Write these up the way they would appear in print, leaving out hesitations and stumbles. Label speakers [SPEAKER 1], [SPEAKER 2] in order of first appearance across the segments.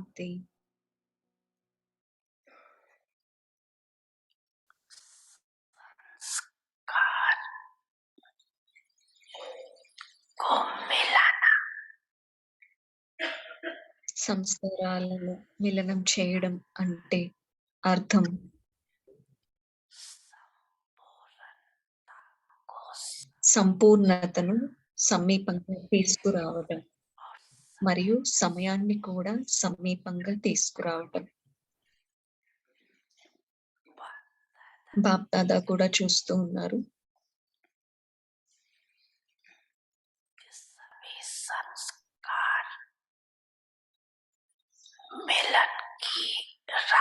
[SPEAKER 1] శాంతి. సంస్కారాలను మిలనం చేయడం అంటే అర్థం సంపూర్ణతను సమీపంగా తీసుకురావడం మరియు సమయాన్ని కూడా సమీపంగా తీసుకురావడం. బాప్ దాదా కూడా చూస్తూ ఉన్నారు.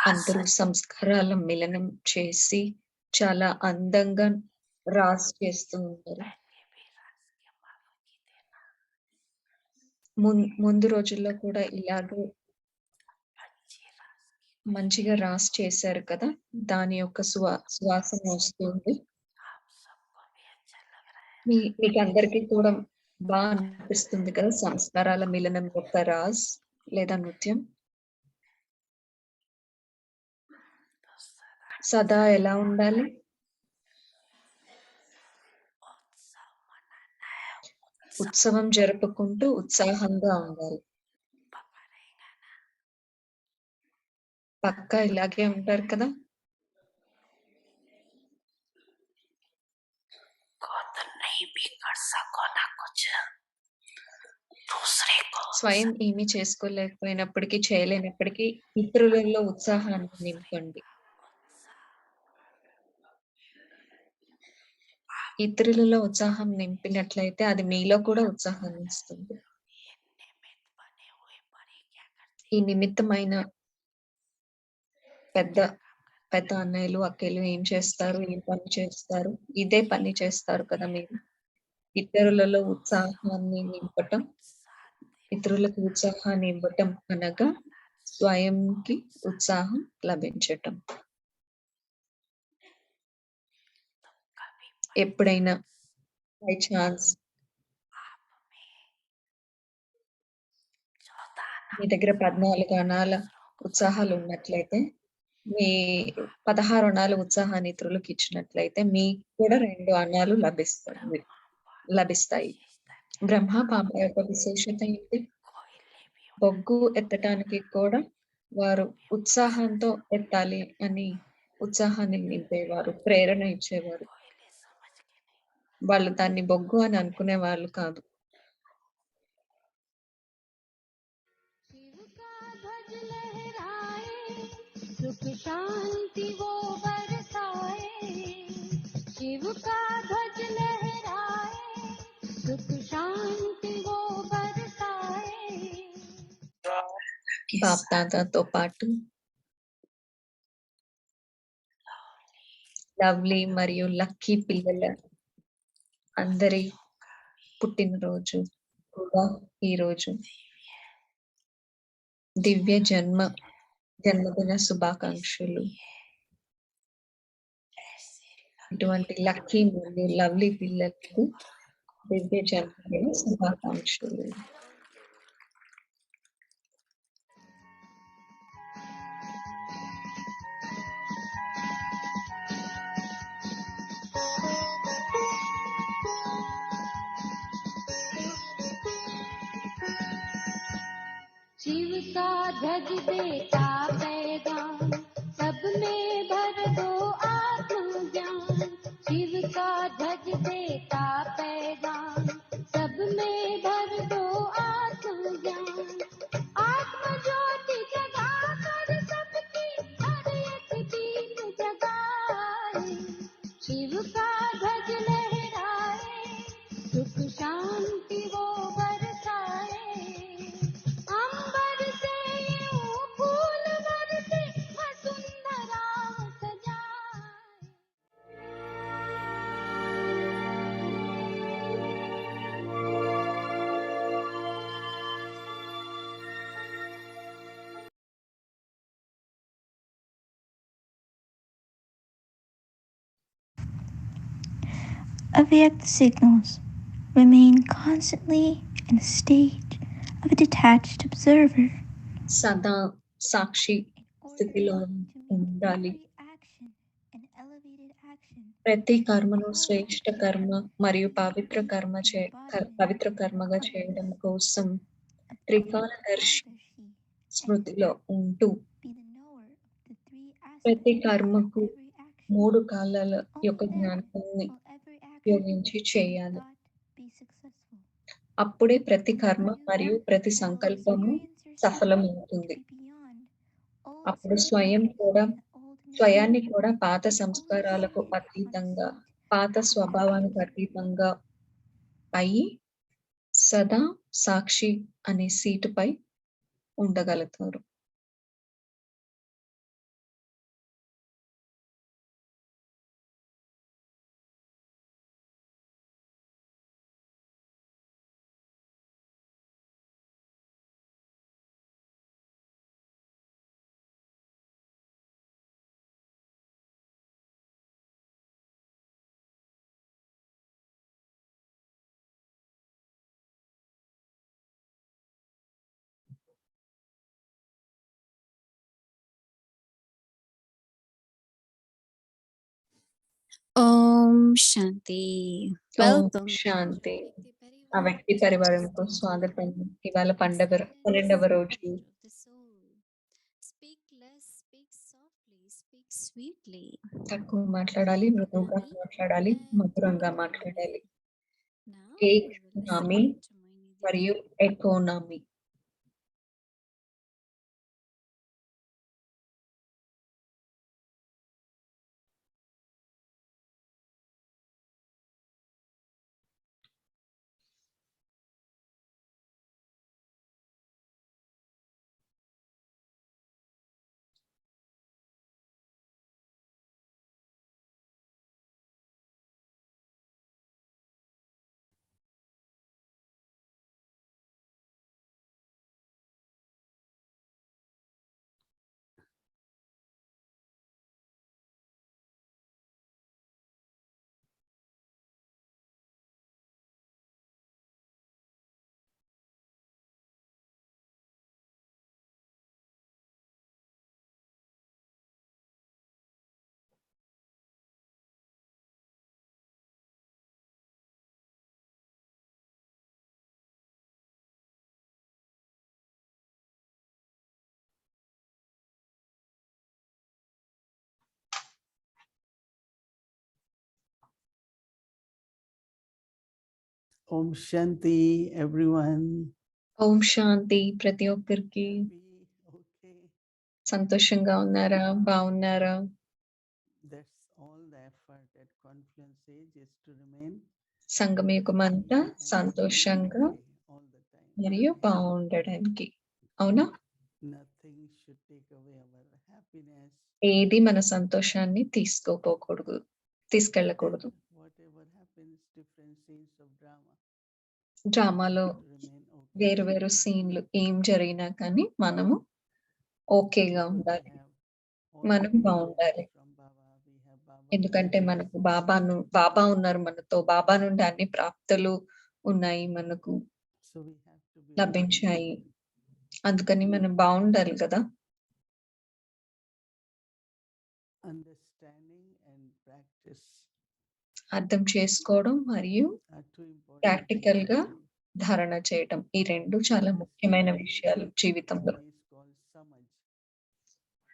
[SPEAKER 1] అందరూ సంస్కారాల మిలనం చేసి చాలా అందంగా రాస్ చేస్తూ ఉంటారు. ముందు రోజుల్లో కూడా ఇలాగే మంచిగా రాస్ చేశారు కదా, దాని యొక్క సువాసన వస్తుంది. మీకు అందరికీ కూడా బాగా అనిపిస్తుంది కదా సంస్కారాల మిలనం యొక్క రాస్ లేదా నృత్యం. సదా ఎలా ఉండాలి? ఉత్సవం జరుపుకుంటూ ఉత్సాహంగా ఉండాలి. పక్కా ఇలాగే ఉంటారు కదా. స్వయం ఏమీ చేసుకోలేకపోయినప్పటికీ, చేయలేనప్పటికీ ఇతరులలో ఉత్సాహాన్ని నింపండి. ఇతరులలో ఉత్సాహం నింపినట్లయితే అది మీలో కూడా ఉత్సాహాన్ని ఇస్తుంది. ఈ నిమిత్తమైన పెద్ద పెద్ద అన్నయ్యలు అక్కలు ఏం చేస్తారు, ఏం పని చేస్తారు, ఇదే పని చేస్తారు కదా మీరు. ఇతరులలో ఉత్సాహాన్ని నింపటం, ఇతరులకు ఉత్సాహాన్ని ఇవ్వటం అనగా స్వయంకి ఉత్సాహం లభించటం. ఎప్పుడైనా బై ఛాన్స్ మీ దగ్గర 14 అణాల ఉత్సాహాలు ఉన్నట్లయితే, మీ 16 అణాల ఉత్సాహాన్ని ఇతరులకు ఇచ్చినట్లయితే మీకు కూడా 2 అణాలు లభిస్తాయి. బ్రహ్మ బాబా యొక్క విశేషత ఏంటి? బొగ్గు ఎత్తటానికి కూడా వారు ఉత్సాహంతో ఎత్తాలి అని ఉత్సాహాన్ని నింపేవారు, ప్రేరణ ఇచ్చేవారు. వాళ్ళు దాన్ని బొగ్గు అని అనుకునే వాళ్ళు కాదు. सुख शांति वो बरसाए, शिव का ध्वज लहराए, सुख शांति वो बरसाए. బాప్ దాదాతో పాటు లవ్లీ మరియు లక్కీ పిల్లల అందరి పుట్టినరోజు కూడా ఈరోజు దివ్య జన్మదిన శుభాకాంక్షలు. ఇటువంటి లక్కీ మరియు లవ్లీ పిల్లలకు దివ్య జన్మదిన శుభాకాంక్షలు. शिव का ध्वज देता पैगाम, सब में भर दो आत्मज्ञान. शिव का ध्वज देता पैगाम, सब में भर दो आत्मज्ञान. आत्म ज्योति जगा कर सबकी हर एक दीप जगाए, शिव का ध्वज लहराए, सुख शांति वो बरसाए.
[SPEAKER 2] Avyakt signals remain constantly in a state of a detached observer.
[SPEAKER 1] సదా సాక్షి
[SPEAKER 2] in order
[SPEAKER 1] స్థితిలో
[SPEAKER 2] to make
[SPEAKER 1] ఉండాలి.
[SPEAKER 2] every action an elevated action
[SPEAKER 1] ప్రతి
[SPEAKER 2] and
[SPEAKER 1] కర్మను
[SPEAKER 2] all
[SPEAKER 1] శ్రేష్ఠ కర్మ
[SPEAKER 2] actions
[SPEAKER 1] మరియు
[SPEAKER 2] to be based on the embodiment
[SPEAKER 1] Pavitra కర్మగా
[SPEAKER 2] of
[SPEAKER 1] చేయడం
[SPEAKER 2] this
[SPEAKER 1] కోసం
[SPEAKER 2] of the
[SPEAKER 1] త్రికాలదర్శి
[SPEAKER 2] Ekadasi and
[SPEAKER 1] స్మృతిలో ఉంటూ
[SPEAKER 2] be the knower of the three
[SPEAKER 1] ప్రతి
[SPEAKER 2] aspects of
[SPEAKER 1] కర్మకు
[SPEAKER 2] every action.
[SPEAKER 1] 3 కాలాల యొక్క
[SPEAKER 2] Only then
[SPEAKER 1] జ్ఞానాన్ని
[SPEAKER 2] will every action
[SPEAKER 1] ఉపయోగించి
[SPEAKER 2] you
[SPEAKER 1] చేయాలి.
[SPEAKER 2] thought be successful.
[SPEAKER 1] అప్పుడే ప్రతి
[SPEAKER 2] When you
[SPEAKER 1] కర్మ
[SPEAKER 2] do
[SPEAKER 1] మరియు
[SPEAKER 2] that,
[SPEAKER 1] ప్రతి
[SPEAKER 2] you will
[SPEAKER 1] సంకల్పము
[SPEAKER 2] experience yourself to
[SPEAKER 1] సఫలమవుతుంది.
[SPEAKER 2] be beyond old
[SPEAKER 1] అప్పుడు
[SPEAKER 2] sensations and old
[SPEAKER 1] స్వయాన్ని
[SPEAKER 2] memories
[SPEAKER 1] కూడా పాత
[SPEAKER 2] and only
[SPEAKER 1] సంస్కారాలకు
[SPEAKER 2] sit on a
[SPEAKER 1] అతీతంగా,
[SPEAKER 2] seat
[SPEAKER 1] పాత
[SPEAKER 2] of
[SPEAKER 1] స్వభావానికి
[SPEAKER 2] happiness.
[SPEAKER 1] అతీతంగా అయి సదా సాక్షి అనే సీటుపై ఉండగలుగుతారు.
[SPEAKER 3] ఓం శాంతి.
[SPEAKER 1] ఓం
[SPEAKER 3] వెల్కమ్ ఈరోజు
[SPEAKER 1] శాంతి.
[SPEAKER 3] వ్యక్తి
[SPEAKER 1] ఆ
[SPEAKER 3] పరివారం
[SPEAKER 1] వ్యక్తి పరివారంకు
[SPEAKER 3] స్టేజ్
[SPEAKER 1] స్వాగతం.
[SPEAKER 3] టు
[SPEAKER 1] ఇవాళ పండగ
[SPEAKER 3] సైలెన్స్
[SPEAKER 1] 12వ రోజు.
[SPEAKER 3] Power of the soul. Speak less, speak softly, speak sweetly.
[SPEAKER 1] తక్కువ మాట్లాడాలి, మృదువుగా
[SPEAKER 3] ఎక్నామి
[SPEAKER 1] మాట్లాడాలి,
[SPEAKER 3] అండ్
[SPEAKER 1] మధురంగా
[SPEAKER 3] ఎకానమీ.
[SPEAKER 1] మాట్లాడాలి.
[SPEAKER 3] నౌ we will listen
[SPEAKER 1] ఎక్నామి
[SPEAKER 3] to Mohini didi.
[SPEAKER 1] మరియు ఎకోనామీ.
[SPEAKER 4] Om Shanti, everyone.
[SPEAKER 1] ఓం శాంతి. ప్రతి ఒక్కరికి
[SPEAKER 4] Happy, okay.
[SPEAKER 1] సంతోషంగా ఉన్నారా? బాగున్నారా?
[SPEAKER 4] That's all the effort at Confluence Age is to remain
[SPEAKER 1] సంగమయుగమంతా
[SPEAKER 4] happy and
[SPEAKER 1] సంతోషంగా
[SPEAKER 4] okay all the time.
[SPEAKER 1] మరియు
[SPEAKER 4] Right?
[SPEAKER 1] బాగుండడానికి. అవునా?
[SPEAKER 4] Nothing should take away our happiness.
[SPEAKER 1] ఏది మన సంతోషాన్ని తీసుకెళ్ళకూడదు.
[SPEAKER 4] And whatever happens, different scenes of drama.
[SPEAKER 1] డ్రామాలో
[SPEAKER 4] To remain okay.
[SPEAKER 1] వేరు వేరు సీన్‌లు ఏం జరిగినా కానీ మనము ఓకేగా
[SPEAKER 4] Because we
[SPEAKER 1] ఉండాలి.
[SPEAKER 4] have all the
[SPEAKER 1] మనం
[SPEAKER 4] guidance
[SPEAKER 1] బావుండాలి.
[SPEAKER 4] from Baba. We have Baba
[SPEAKER 1] ఎందుకంటే
[SPEAKER 4] with us.
[SPEAKER 1] మనకు బాబా ఉన్నారు మనతో. బాబా నుండి అన్ని ప్రాప్తులు ఉన్నాయి మనకు,
[SPEAKER 4] So we have to be okay.
[SPEAKER 1] లభించాయి. అందుకని మనం బావుండాలి కదా!
[SPEAKER 4] Understanding and practice
[SPEAKER 1] అర్థం చేసుకోవడం మరియు
[SPEAKER 4] are two important
[SPEAKER 1] ప్రాక్టికల్‌గా
[SPEAKER 4] things in life.
[SPEAKER 1] ధారణ చేయటం. ఈ 2 చాలా ముఖ్యమైన విషయాలు జీవితంలో.
[SPEAKER 4] Hindi is called samaj.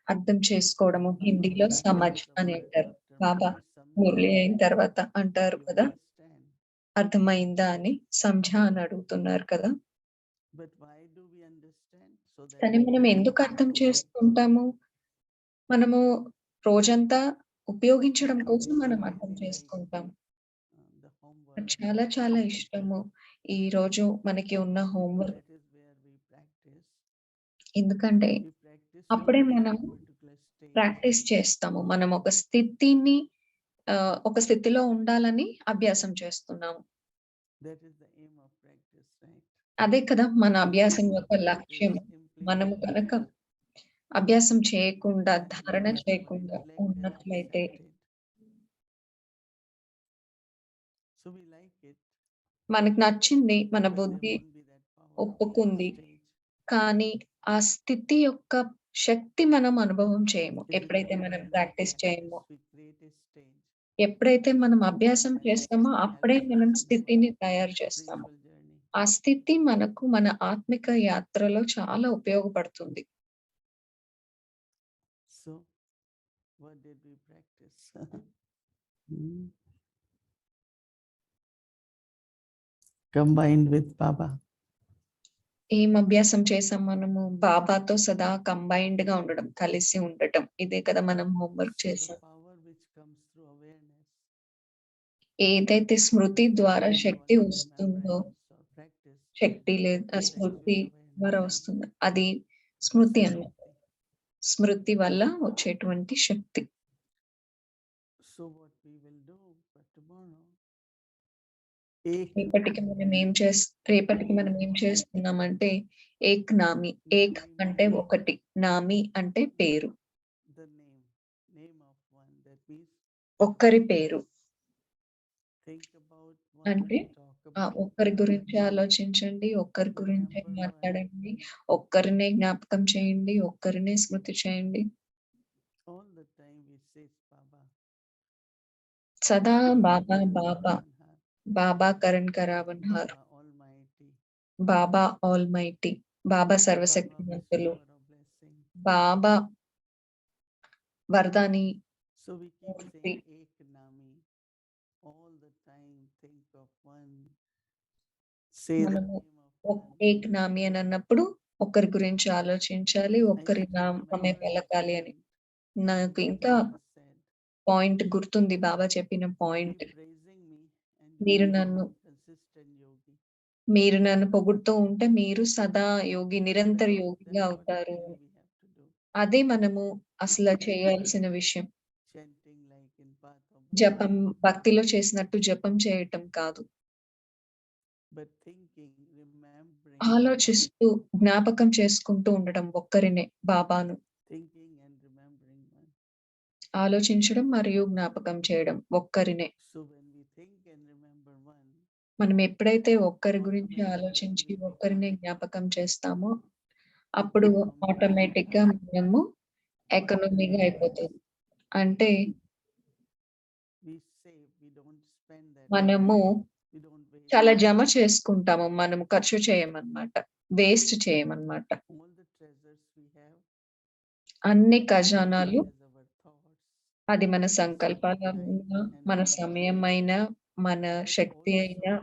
[SPEAKER 1] అర్థం చేసుకోవడము
[SPEAKER 4] Baba
[SPEAKER 1] హిందీలో
[SPEAKER 4] asks
[SPEAKER 1] సమజ్
[SPEAKER 4] the
[SPEAKER 1] అని
[SPEAKER 4] word
[SPEAKER 1] అంటారు.
[SPEAKER 4] after
[SPEAKER 1] బాబా
[SPEAKER 4] Murli
[SPEAKER 1] మురళి
[SPEAKER 4] samjha.
[SPEAKER 1] అయిన తర్వాత అంటారు
[SPEAKER 4] You
[SPEAKER 1] కదా!
[SPEAKER 4] understand.
[SPEAKER 1] అర్థమైందా అని సంఝా అని అడుగుతున్నారు కదా!
[SPEAKER 4] But why do we understand? So that
[SPEAKER 1] కానీ
[SPEAKER 4] we
[SPEAKER 1] మనం
[SPEAKER 4] can
[SPEAKER 1] ఎందుకు అర్థం
[SPEAKER 4] apply.
[SPEAKER 1] చేసుకుంటాము? మనము రోజంతా ఉపయోగించడం
[SPEAKER 4] And
[SPEAKER 1] కోసం
[SPEAKER 4] we
[SPEAKER 1] మనం
[SPEAKER 4] really
[SPEAKER 1] అర్థం
[SPEAKER 4] like
[SPEAKER 1] చేసుకుంటాం.
[SPEAKER 4] the
[SPEAKER 1] నాకు
[SPEAKER 4] homework.
[SPEAKER 1] చాలా చాలా ఇష్టము. ఈరోజు మనకి ఉన్న homework.
[SPEAKER 4] That is where we practice.
[SPEAKER 1] ఎందుకంటే
[SPEAKER 4] We practice to
[SPEAKER 1] అప్పుడే
[SPEAKER 4] reach
[SPEAKER 1] మనం
[SPEAKER 4] a particular state.
[SPEAKER 1] ప్రాక్టీస్ చేస్తాము. మనం ఒక స్థితిలో ఉండాలని అభ్యాసం చేస్తున్నాము.
[SPEAKER 4] That is the aim of practice, right?
[SPEAKER 1] అదే కదా మన
[SPEAKER 4] If we
[SPEAKER 1] అభ్యాసం
[SPEAKER 4] don't
[SPEAKER 1] యొక్క లక్ష్యం.
[SPEAKER 4] practice,
[SPEAKER 1] మనము
[SPEAKER 4] implement,
[SPEAKER 1] కనుక అభ్యాసం చేయకుండా,
[SPEAKER 4] then we
[SPEAKER 1] ధారణ
[SPEAKER 4] get our
[SPEAKER 1] చేయకుండా
[SPEAKER 4] intellect is
[SPEAKER 1] ఉన్నట్లయితే
[SPEAKER 4] accepted. So we like it,
[SPEAKER 1] మనకు నచ్చింది, మన
[SPEAKER 4] but there
[SPEAKER 1] బుద్ధి
[SPEAKER 4] won't be that power of that
[SPEAKER 1] ఒప్పుకుంది.
[SPEAKER 4] stage.
[SPEAKER 1] కానీ ఆ స్థితి యొక్క శక్తి మనం అనుభవం చేయము.
[SPEAKER 4] It is
[SPEAKER 1] ఎప్పుడైతే
[SPEAKER 4] only
[SPEAKER 1] మనం
[SPEAKER 4] when we
[SPEAKER 1] ప్రాక్టీస్ చేయమో.
[SPEAKER 4] practice, we create a stage.
[SPEAKER 1] ఎప్పుడైతే మనం
[SPEAKER 4] So
[SPEAKER 1] అభ్యాసం
[SPEAKER 4] that
[SPEAKER 1] చేస్తామో
[SPEAKER 4] actually
[SPEAKER 1] అప్పుడే
[SPEAKER 4] helps us
[SPEAKER 1] మనం
[SPEAKER 4] in
[SPEAKER 1] స్థితిని
[SPEAKER 4] our
[SPEAKER 1] తయారు చేస్తాము.
[SPEAKER 4] spiritual journey.
[SPEAKER 1] ఆ స్థితి మనకు మన ఆత్మిక యాత్రలో చాలా ఉపయోగపడుతుంది.
[SPEAKER 4] So, what did we practice? Hmm. Combined with Baba.
[SPEAKER 1] ఏం అభ్యాసం చేసాం మనము? బాబాతో సదా కంబైన్డ్‌గా ఉండడం, కలిసి ఉండటం. ఇదే కదా మనం హోంవర్క్
[SPEAKER 4] So, the
[SPEAKER 1] చేసాం.
[SPEAKER 4] power which comes through awareness,
[SPEAKER 1] ఏదైతే స్మృతి ద్వారా
[SPEAKER 4] when you
[SPEAKER 1] శక్తి
[SPEAKER 4] allow
[SPEAKER 1] వస్తుందో,
[SPEAKER 4] remembrance or practice,
[SPEAKER 1] శక్తి లేదా
[SPEAKER 4] is
[SPEAKER 1] స్మృతి
[SPEAKER 4] actually
[SPEAKER 1] ద్వారా
[SPEAKER 4] awareness.
[SPEAKER 1] వస్తుంది. అది స్మృతి
[SPEAKER 4] It's a
[SPEAKER 1] అన్నమాట.
[SPEAKER 4] Shakti.
[SPEAKER 1] స్మృతి వల్ల వచ్చేటువంటి శక్తి.
[SPEAKER 4] So, what we will do for tomorrow,
[SPEAKER 1] రేపటికి మనం ఏం రేపటికి మనం ఏం చేస్తున్నామంటే ఏక్నామి. ఏక్
[SPEAKER 4] Eknami
[SPEAKER 1] అంటే
[SPEAKER 4] means
[SPEAKER 1] ఒకటి. నామి అంటే పేరు.
[SPEAKER 4] the name of one. That means
[SPEAKER 1] ఒక్కరి పేరు.
[SPEAKER 4] think about one,
[SPEAKER 1] అంటే
[SPEAKER 4] talk about
[SPEAKER 1] ఒక్కరి
[SPEAKER 4] one,
[SPEAKER 1] గురించి ఆలోచించండి. ఒక్కరి గురించే
[SPEAKER 4] remember one.
[SPEAKER 1] మాట్లాడండి. ఒక్కరినే జ్ఞాపకం చేయండి. ఒక్కరినే స్మృతి చేయండి.
[SPEAKER 4] All the time we say Baba.
[SPEAKER 1] సదా
[SPEAKER 4] Baba
[SPEAKER 1] Baba
[SPEAKER 4] Karan
[SPEAKER 1] Baba.
[SPEAKER 4] Karavanhar,
[SPEAKER 1] Baba Karan Karavanhar.
[SPEAKER 4] Baba Almighty,
[SPEAKER 1] Baba almighty. Baba
[SPEAKER 4] Baba
[SPEAKER 1] సర్వశక్తిమంతులు.
[SPEAKER 4] Bestower of blessing.
[SPEAKER 1] బాబా వరదాని
[SPEAKER 4] So we keep
[SPEAKER 1] మూర్తి.
[SPEAKER 4] saying Eknami all the time. Think of one. Say the
[SPEAKER 1] మనము
[SPEAKER 4] name of one.
[SPEAKER 1] ఏక్నామి అని అన్నప్పుడు ఒకరి గురించి ఆలోచించాలి.
[SPEAKER 4] I
[SPEAKER 1] ఒక్కరి
[SPEAKER 4] still
[SPEAKER 1] నామమే
[SPEAKER 4] remember the
[SPEAKER 1] పలకాలి అని.
[SPEAKER 4] point
[SPEAKER 1] నాకు
[SPEAKER 4] that
[SPEAKER 1] ఇంకా
[SPEAKER 4] Baba said.
[SPEAKER 1] పాయింట్ గుర్తుంది బాబా చెప్పిన
[SPEAKER 4] Keep
[SPEAKER 1] point.
[SPEAKER 4] praising me and
[SPEAKER 1] మీరు
[SPEAKER 4] you will
[SPEAKER 1] నన్ను
[SPEAKER 4] become consistent yogi.
[SPEAKER 1] మీరు నన్ను పొగుడుతూ ఉంటే మీరు సదా యోగి, నిరంతర యోగిగా
[SPEAKER 4] That's what
[SPEAKER 1] అవుతారు.
[SPEAKER 4] actually we have to do.
[SPEAKER 1] అదే మనము అసలు చేయాల్సిన విషయం.
[SPEAKER 4] Chanting like in path of
[SPEAKER 1] జపం
[SPEAKER 4] bhakti,
[SPEAKER 1] భక్తిలో చేసినట్టు జపం చేయటం కాదు.
[SPEAKER 4] but thinking, remembering,
[SPEAKER 1] ఆలోచిస్తూ జ్ఞాపకం చేసుకుంటూ ఉండడం ఒక్కరినే బాబాను.
[SPEAKER 4] thinking and remembering one.
[SPEAKER 1] ఆలోచించడం మరియు జ్ఞాపకం చేయడం ఒక్కరినే.
[SPEAKER 4] So when we think and remember one,
[SPEAKER 1] మనం ఎప్పుడైతే ఒక్కరి గురించి
[SPEAKER 4] automatically
[SPEAKER 1] ఆలోచించి
[SPEAKER 4] we become
[SPEAKER 1] ఒక్కరినే జ్ఞాపకం చేస్తామో అప్పుడు
[SPEAKER 4] economic
[SPEAKER 1] ఆటోమేటిక్‌గా మనము
[SPEAKER 4] What
[SPEAKER 1] ఎకనామీగా
[SPEAKER 4] happens is
[SPEAKER 1] అయిపోతది. అంటే
[SPEAKER 4] we save, we don't spend that,
[SPEAKER 1] మనము
[SPEAKER 4] we don't waste.
[SPEAKER 1] చాలా జమ చేసుకుంటాము. మనము ఖర్చు చేయమన్నమాట. వేస్ట్ చేయమన్నమాట.
[SPEAKER 4] All the treasures we have,
[SPEAKER 1] అన్ని
[SPEAKER 4] whether
[SPEAKER 1] ఖజానాలు
[SPEAKER 4] it is our thoughts,
[SPEAKER 1] అది మన
[SPEAKER 4] our
[SPEAKER 1] సంకల్పాలైనా,
[SPEAKER 4] time,
[SPEAKER 1] మన
[SPEAKER 4] energy,
[SPEAKER 1] సమయమైనా, మన
[SPEAKER 4] but
[SPEAKER 1] శక్తి
[SPEAKER 4] also
[SPEAKER 1] అయినా,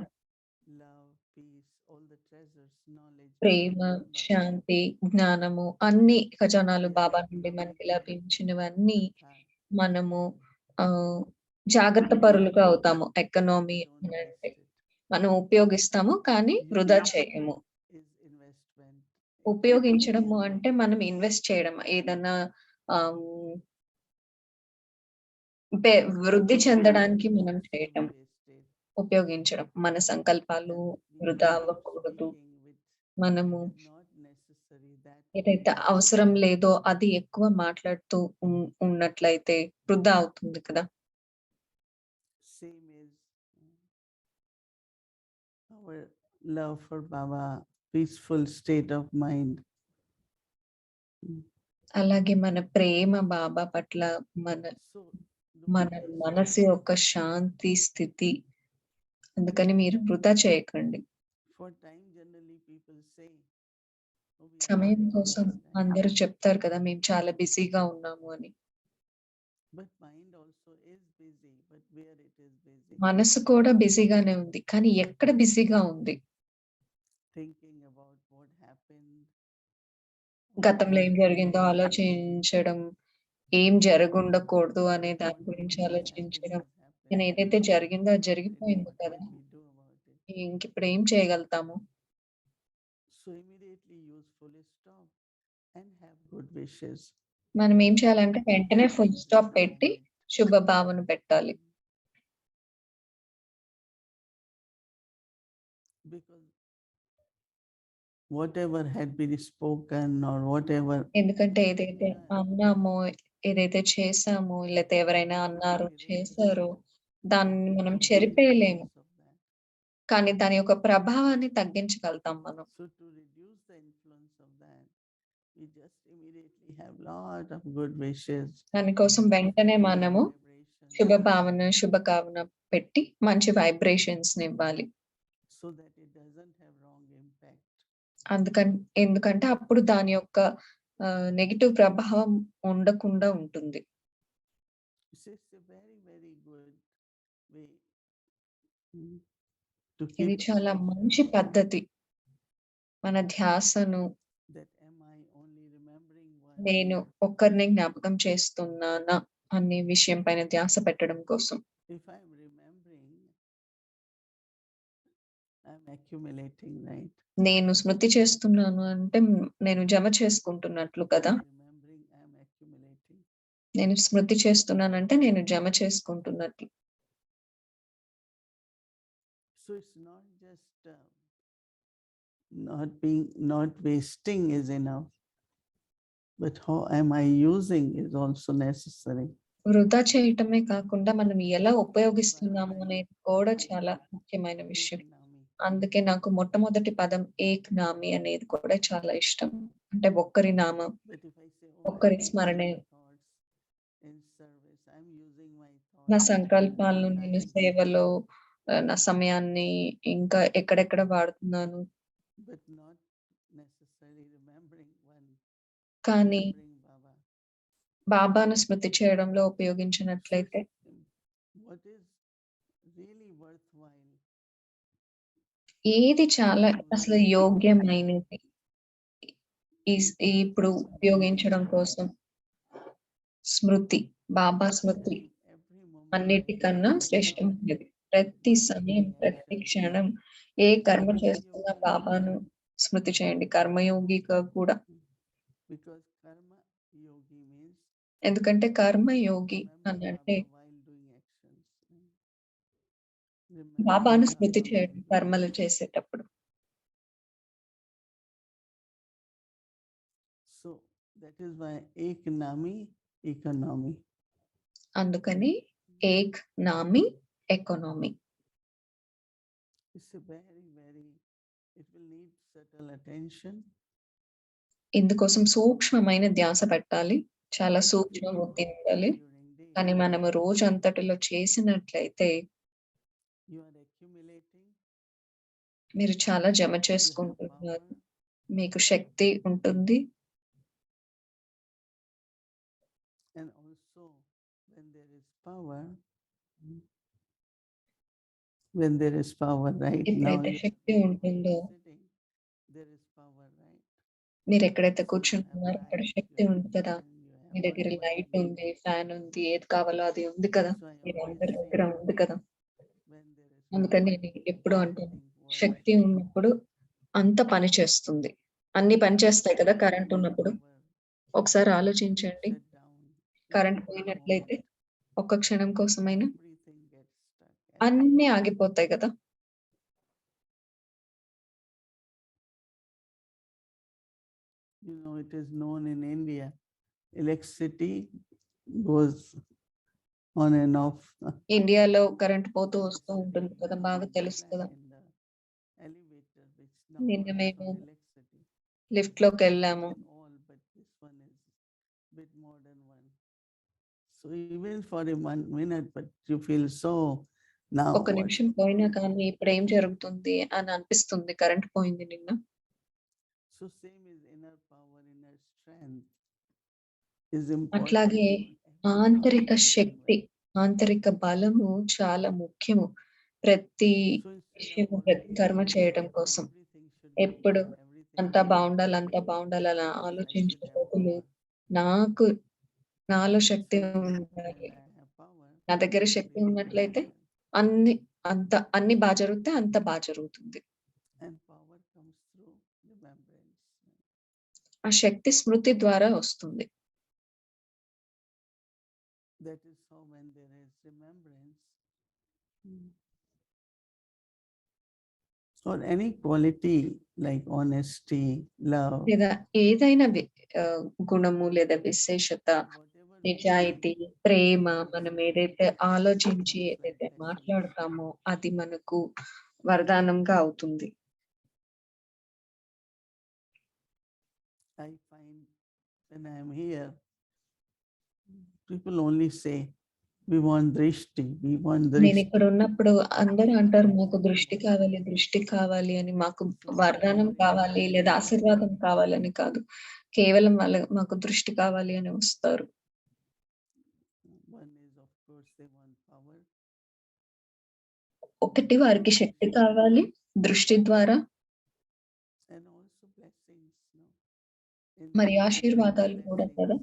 [SPEAKER 4] love, peace, all the treasures, knowledge we
[SPEAKER 1] Prema,
[SPEAKER 4] get from Baba.
[SPEAKER 1] శాంతి, జ్ఞానము అన్ని ఖజానాలు
[SPEAKER 4] We are
[SPEAKER 1] బాబా నుండి మనకి
[SPEAKER 4] economically
[SPEAKER 1] లభించినవన్నీ
[SPEAKER 4] attacked.
[SPEAKER 1] మనము జాగ్రత్త పరులుగా అవుతాము. ఎకనామీ
[SPEAKER 4] We don't
[SPEAKER 1] అంటే
[SPEAKER 4] waste it.
[SPEAKER 1] మనం ఉపయోగిస్తాము కానీ వృధా చేయము.
[SPEAKER 4] Is investment.
[SPEAKER 1] ఉపయోగించడము అంటే మనం ఇన్వెస్ట్ చేయడం. ఏదన్నా ఆహ్, వృద్ధి చెందడానికి మనం
[SPEAKER 4] Has to
[SPEAKER 1] చేయటం.
[SPEAKER 4] be wasted.
[SPEAKER 1] ఉపయోగించడం. మన సంకల్పాలు
[SPEAKER 4] And we
[SPEAKER 1] వృధా
[SPEAKER 4] keep
[SPEAKER 1] అవ్వకూడదు.
[SPEAKER 4] speaking which
[SPEAKER 1] మనము
[SPEAKER 4] is not necessary, that
[SPEAKER 1] ఏదైతే అవసరం లేదో అది ఎక్కువ మాట్లాడుతూ ఉన్నట్లయితే వృధా అవుతుంది కదా!
[SPEAKER 4] same is our love for Baba, peaceful state of mind.
[SPEAKER 1] అలాగే మన ప్రేమ బాబా పట్ల మన
[SPEAKER 4] So
[SPEAKER 1] మన
[SPEAKER 4] don't waste
[SPEAKER 1] మనసు
[SPEAKER 4] time.
[SPEAKER 1] యొక్క శాంతి స్థితి. అందుకని మీరు వృధా చేయకండి.
[SPEAKER 4] For time, generally people say, "Oh, we are
[SPEAKER 1] సమయం
[SPEAKER 4] busy,
[SPEAKER 1] కోసం
[SPEAKER 4] don't have time."
[SPEAKER 1] అందరూ చెప్తారు కదా! మేము చాలా బిజీగా ఉన్నాము అని.
[SPEAKER 4] But mind also is busy, but where it is busy?
[SPEAKER 1] మనసు కూడా బిజీగానే ఉంది. కానీ ఎక్కడ బిజీగా ఉంది?
[SPEAKER 4] Thinking about what happened.
[SPEAKER 1] గతంలో ఏం జరిగిందో ఆలోచించడం, ఏం జరగుండకూడదు అనే దాని
[SPEAKER 4] What
[SPEAKER 1] గురించి
[SPEAKER 4] has happened
[SPEAKER 1] ఆలోచించడం.
[SPEAKER 4] has happened.
[SPEAKER 1] కానీ ఏదైతే జరిగిందో అది
[SPEAKER 4] What
[SPEAKER 1] జరిగిపోయింది కదా!
[SPEAKER 4] can we do about it?
[SPEAKER 1] ఇంకిప్పుడు ఏం చేయగలుగుతాము?
[SPEAKER 4] So immediately use full stop and have good wishes.
[SPEAKER 1] మనం ఏం చేయాలంటే వెంటనే ఫుల్
[SPEAKER 4] Every
[SPEAKER 1] స్టాప్ పెట్టి
[SPEAKER 4] moment.
[SPEAKER 1] శుభ భావన పెట్టాలి.
[SPEAKER 4] Because whatever had been spoken or whatever,
[SPEAKER 1] ఎందుకంటే ఏదైతే అన్నామో, ఏదైతే చేసామో, లేతే ఎవరైనా అన్నారో, చేసారో దాన్ని మనం చెరిపేయలేము.
[SPEAKER 4] of that.
[SPEAKER 1] కానీ దాని యొక్క ప్రభావాన్ని తగ్గించగలుగుతాం మనం.
[SPEAKER 4] So to reduce the influence of that, we just immediately have lot of good wishes,
[SPEAKER 1] దానికోసం వెంటనే మనము
[SPEAKER 4] vibration,
[SPEAKER 1] శుభ భావన, శుభకామన పెట్టి మంచి వైబ్రేషన్స్‌ని ఇవ్వాలి.
[SPEAKER 4] so that it doesn't have wrong impact.
[SPEAKER 1] ఎందుకంటే అప్పుడు దాని యొక్క నెగెటివ్ ప్రభావం ఉండకుండా ఉంటుంది.
[SPEAKER 4] So it's a very, very good way to
[SPEAKER 1] ఇది
[SPEAKER 4] keep
[SPEAKER 1] చాలా
[SPEAKER 4] our
[SPEAKER 1] మంచి
[SPEAKER 4] focus
[SPEAKER 1] పద్ధతి. మన ధ్యాసను
[SPEAKER 4] that am I only remembering one?
[SPEAKER 1] నేను ఒక్కరినే జ్ఞాపకం చేస్తున్నానా అనే విషయం పైన ధ్యాస పెట్టడం కోసం.
[SPEAKER 4] If I'm remembering, I'm accumulating, right?
[SPEAKER 1] నేను స్మృతి చేస్తున్నాను అంటే నేను జమ చేసుకుంటున్నట్లు కదా!
[SPEAKER 4] Remembering, I'm accumulating.
[SPEAKER 1] నేను స్మృతి చేస్తున్నానంటే నేను జమ చేసుకుంటున్నట్లు.
[SPEAKER 4] So it's not just not wasting is enough, but how am I using is also necessary.
[SPEAKER 1] వృధా చేయటమే కాకుండా మనం ఎలా ఉపయోగిస్తున్నాము అనేది కూడా చాలా ముఖ్యమైన విషయం.
[SPEAKER 4] Eknami.
[SPEAKER 1] అందుకే నాకు మొట్టమొదటి పదం ఏక్నామి అనేది కూడా చాలా ఇష్టం. అంటే ఒక్కరి నామం,
[SPEAKER 4] But if I say,
[SPEAKER 1] ఒక్కరి
[SPEAKER 4] I'm using
[SPEAKER 1] స్మరణే.
[SPEAKER 4] my thoughts in service, I'm using my
[SPEAKER 1] నా
[SPEAKER 4] thoughts
[SPEAKER 1] సంకల్పాలను
[SPEAKER 4] in
[SPEAKER 1] నేను
[SPEAKER 4] life,
[SPEAKER 1] సేవలో నా సమయాన్ని ఇంకా ఎక్కడెక్కడ వాడుతున్నాను.
[SPEAKER 4] but not necessarily remembering one,
[SPEAKER 1] కానీ
[SPEAKER 4] remembering Baba.
[SPEAKER 1] బాబాను స్మృతి చేయడంలో
[SPEAKER 4] So
[SPEAKER 1] ఉపయోగించినట్లయితే
[SPEAKER 4] what is really worthwhile?
[SPEAKER 1] ఏది చాలా అసలు యోగ్యమైనది ఇప్పుడు ఉపయోగించడం కోసం స్మృతి, బాబా స్మృతి
[SPEAKER 4] Every moment,
[SPEAKER 1] అన్నిటికన్నా శ్రేష్టమైనది. ప్రతి సమయం, ప్రతి క్షణం ఏ కర్మ చేస్తున్నా బాబాను స్మృతి చేయండి. కర్మయోగిగా కూడా.
[SPEAKER 4] because karma yogi means
[SPEAKER 1] ఎందుకంటే కర్మయోగి
[SPEAKER 4] remember
[SPEAKER 1] అని అంటే
[SPEAKER 4] Baba while doing actions. Remember
[SPEAKER 1] బాబాను
[SPEAKER 4] Baba
[SPEAKER 1] స్మృతి
[SPEAKER 4] while
[SPEAKER 1] చేయడం
[SPEAKER 4] doing-
[SPEAKER 1] కర్మలు చేసేటప్పుడు.
[SPEAKER 4] So that is why Eknami, economy.
[SPEAKER 1] అందుకని ఏక్ నామి economy.
[SPEAKER 4] It's a very, very, it will need subtle attention.
[SPEAKER 1] ఇందుకోసం సూక్ష్మమైన ధ్యాస పెట్టాలి. చాలా
[SPEAKER 4] But if
[SPEAKER 1] సూక్ష్మ
[SPEAKER 4] you
[SPEAKER 1] బుద్ధి
[SPEAKER 4] do
[SPEAKER 1] ఉండాలి.
[SPEAKER 4] during day,
[SPEAKER 1] కానీ మనము రోజంతటిలో చేసినట్లయితే
[SPEAKER 4] you are accumulating,
[SPEAKER 1] మీరు చాలా జమ
[SPEAKER 4] you have
[SPEAKER 1] చేసుకుంటున్నారు.
[SPEAKER 4] power,
[SPEAKER 1] మీకు శక్తి ఉంటుంది.
[SPEAKER 4] and also when there is power, right? Now
[SPEAKER 1] ఎప్పుడైతే
[SPEAKER 4] you
[SPEAKER 1] శక్తి ఉంటుందో,
[SPEAKER 4] sitting, there is power, right?
[SPEAKER 1] మీరు ఎక్కడైతే
[SPEAKER 4] So you have
[SPEAKER 1] కూర్చుంటున్నారో అక్కడ
[SPEAKER 4] light,
[SPEAKER 1] శక్తి
[SPEAKER 4] you have
[SPEAKER 1] ఉంది కదా!
[SPEAKER 4] fan, you have
[SPEAKER 1] మీ దగ్గర
[SPEAKER 4] whatever
[SPEAKER 1] లైట్
[SPEAKER 4] you need.
[SPEAKER 1] ఉంది, ఫ్యాన్ ఉంది, ఏది కావాలో అది ఉంది కదా!
[SPEAKER 4] So I
[SPEAKER 1] మీరు
[SPEAKER 4] always
[SPEAKER 1] అందరి
[SPEAKER 4] say,
[SPEAKER 1] దగ్గర ఉంది కదా!
[SPEAKER 4] when there is
[SPEAKER 1] అందుకని
[SPEAKER 4] power,
[SPEAKER 1] నేను ఎప్పుడు అంటాను,
[SPEAKER 4] everything works.
[SPEAKER 1] శక్తి ఉన్నప్పుడు అంత పని చేస్తుంది. అన్ని పని చేస్తాయి కదా కరెంట్ ఉన్నప్పుడు.
[SPEAKER 4] Power
[SPEAKER 1] ఒకసారి ఆలోచించండి.
[SPEAKER 4] shut down.
[SPEAKER 1] Current
[SPEAKER 4] For a
[SPEAKER 1] పోయినట్లయితే
[SPEAKER 4] moment,
[SPEAKER 1] ఒక్క క్షణం కోసమైనా
[SPEAKER 4] everything gets stuck.
[SPEAKER 1] అన్నీ ఆగిపోతాయి కదా!
[SPEAKER 4] You know, it is known in India, electricity goes on and off.
[SPEAKER 1] ఇండియాలో కరెంట్ పోతూ వస్తూ
[SPEAKER 4] Yesterday
[SPEAKER 1] ఉంటుంది
[SPEAKER 4] we
[SPEAKER 1] కదా!
[SPEAKER 4] were
[SPEAKER 1] బాగా
[SPEAKER 4] in
[SPEAKER 1] తెలుసు
[SPEAKER 4] flat
[SPEAKER 1] కదా!
[SPEAKER 4] in the elevator, which now
[SPEAKER 1] నిన్న
[SPEAKER 4] runs
[SPEAKER 1] మేము
[SPEAKER 4] on electricity.
[SPEAKER 1] లిఫ్ట్‌లోకెళ్ళాము.
[SPEAKER 4] And all, but this one is bit modern one. So even for a 1 minute, but you feel so now.
[SPEAKER 1] ఒక నిమిషం పోయినా కానీ ఇప్పుడేం జరుగుతుంది అని అనిపిస్తుంది. కరెంట్ పోయింది నిన్న.
[SPEAKER 4] So same is inner power, inner strength is important.
[SPEAKER 1] అట్లాగే ఆంతరిక శక్తి, ఆంతరిక బలము చాలా ముఖ్యము. ప్రతి విషయము, ప్రతి కర్మ చేయడం కోసం. ఎప్పుడు అంతా బావుండాలి, అంతా బావుండాలి అలా ఆలోచించకూడదు. నాలో శక్తి ఉండాలి. నా దగ్గర శక్తి ఉన్నట్లయితే అన్ని బా జరిగితే అంత బా జరుగుతుంది.
[SPEAKER 4] And power comes through remembrance.
[SPEAKER 1] ఆ శక్తి స్మృతి ద్వారా వస్తుంది.
[SPEAKER 4] That is how when there is remembrance or any quality like honesty, love,
[SPEAKER 1] లేదా ఏదైనా గుణము లేదా విశేషత,
[SPEAKER 4] whatever
[SPEAKER 1] నిజాయితీ, ప్రేమ మనం ఏదైతే ఆలోచించి ఏదైతే మాట్లాడతామో అది మనకు వరదానంగా అవుతుంది.
[SPEAKER 4] I find when I am here, people only say, we want drishti, we want
[SPEAKER 1] నేను
[SPEAKER 4] drishti.
[SPEAKER 1] ఇక్కడ ఉన్నప్పుడు అందరూ అంటారు మాకు దృష్టి కావాలి, దృష్టి కావాలి అని. మాకు వరదానం కావాలి లేదా ఆశీర్వాదం కావాలని కాదు. కేవలం మాకు దృష్టి కావాలి అని వస్తారు.
[SPEAKER 4] One is, of course, they want power.
[SPEAKER 1] ఒకటి వారికి శక్తి కావాలి దృష్టి ద్వారా,
[SPEAKER 4] And also blessings, no?
[SPEAKER 1] మరి
[SPEAKER 4] In
[SPEAKER 1] ఆశీర్వాదాలు కూడా
[SPEAKER 4] blessings.
[SPEAKER 1] కదా.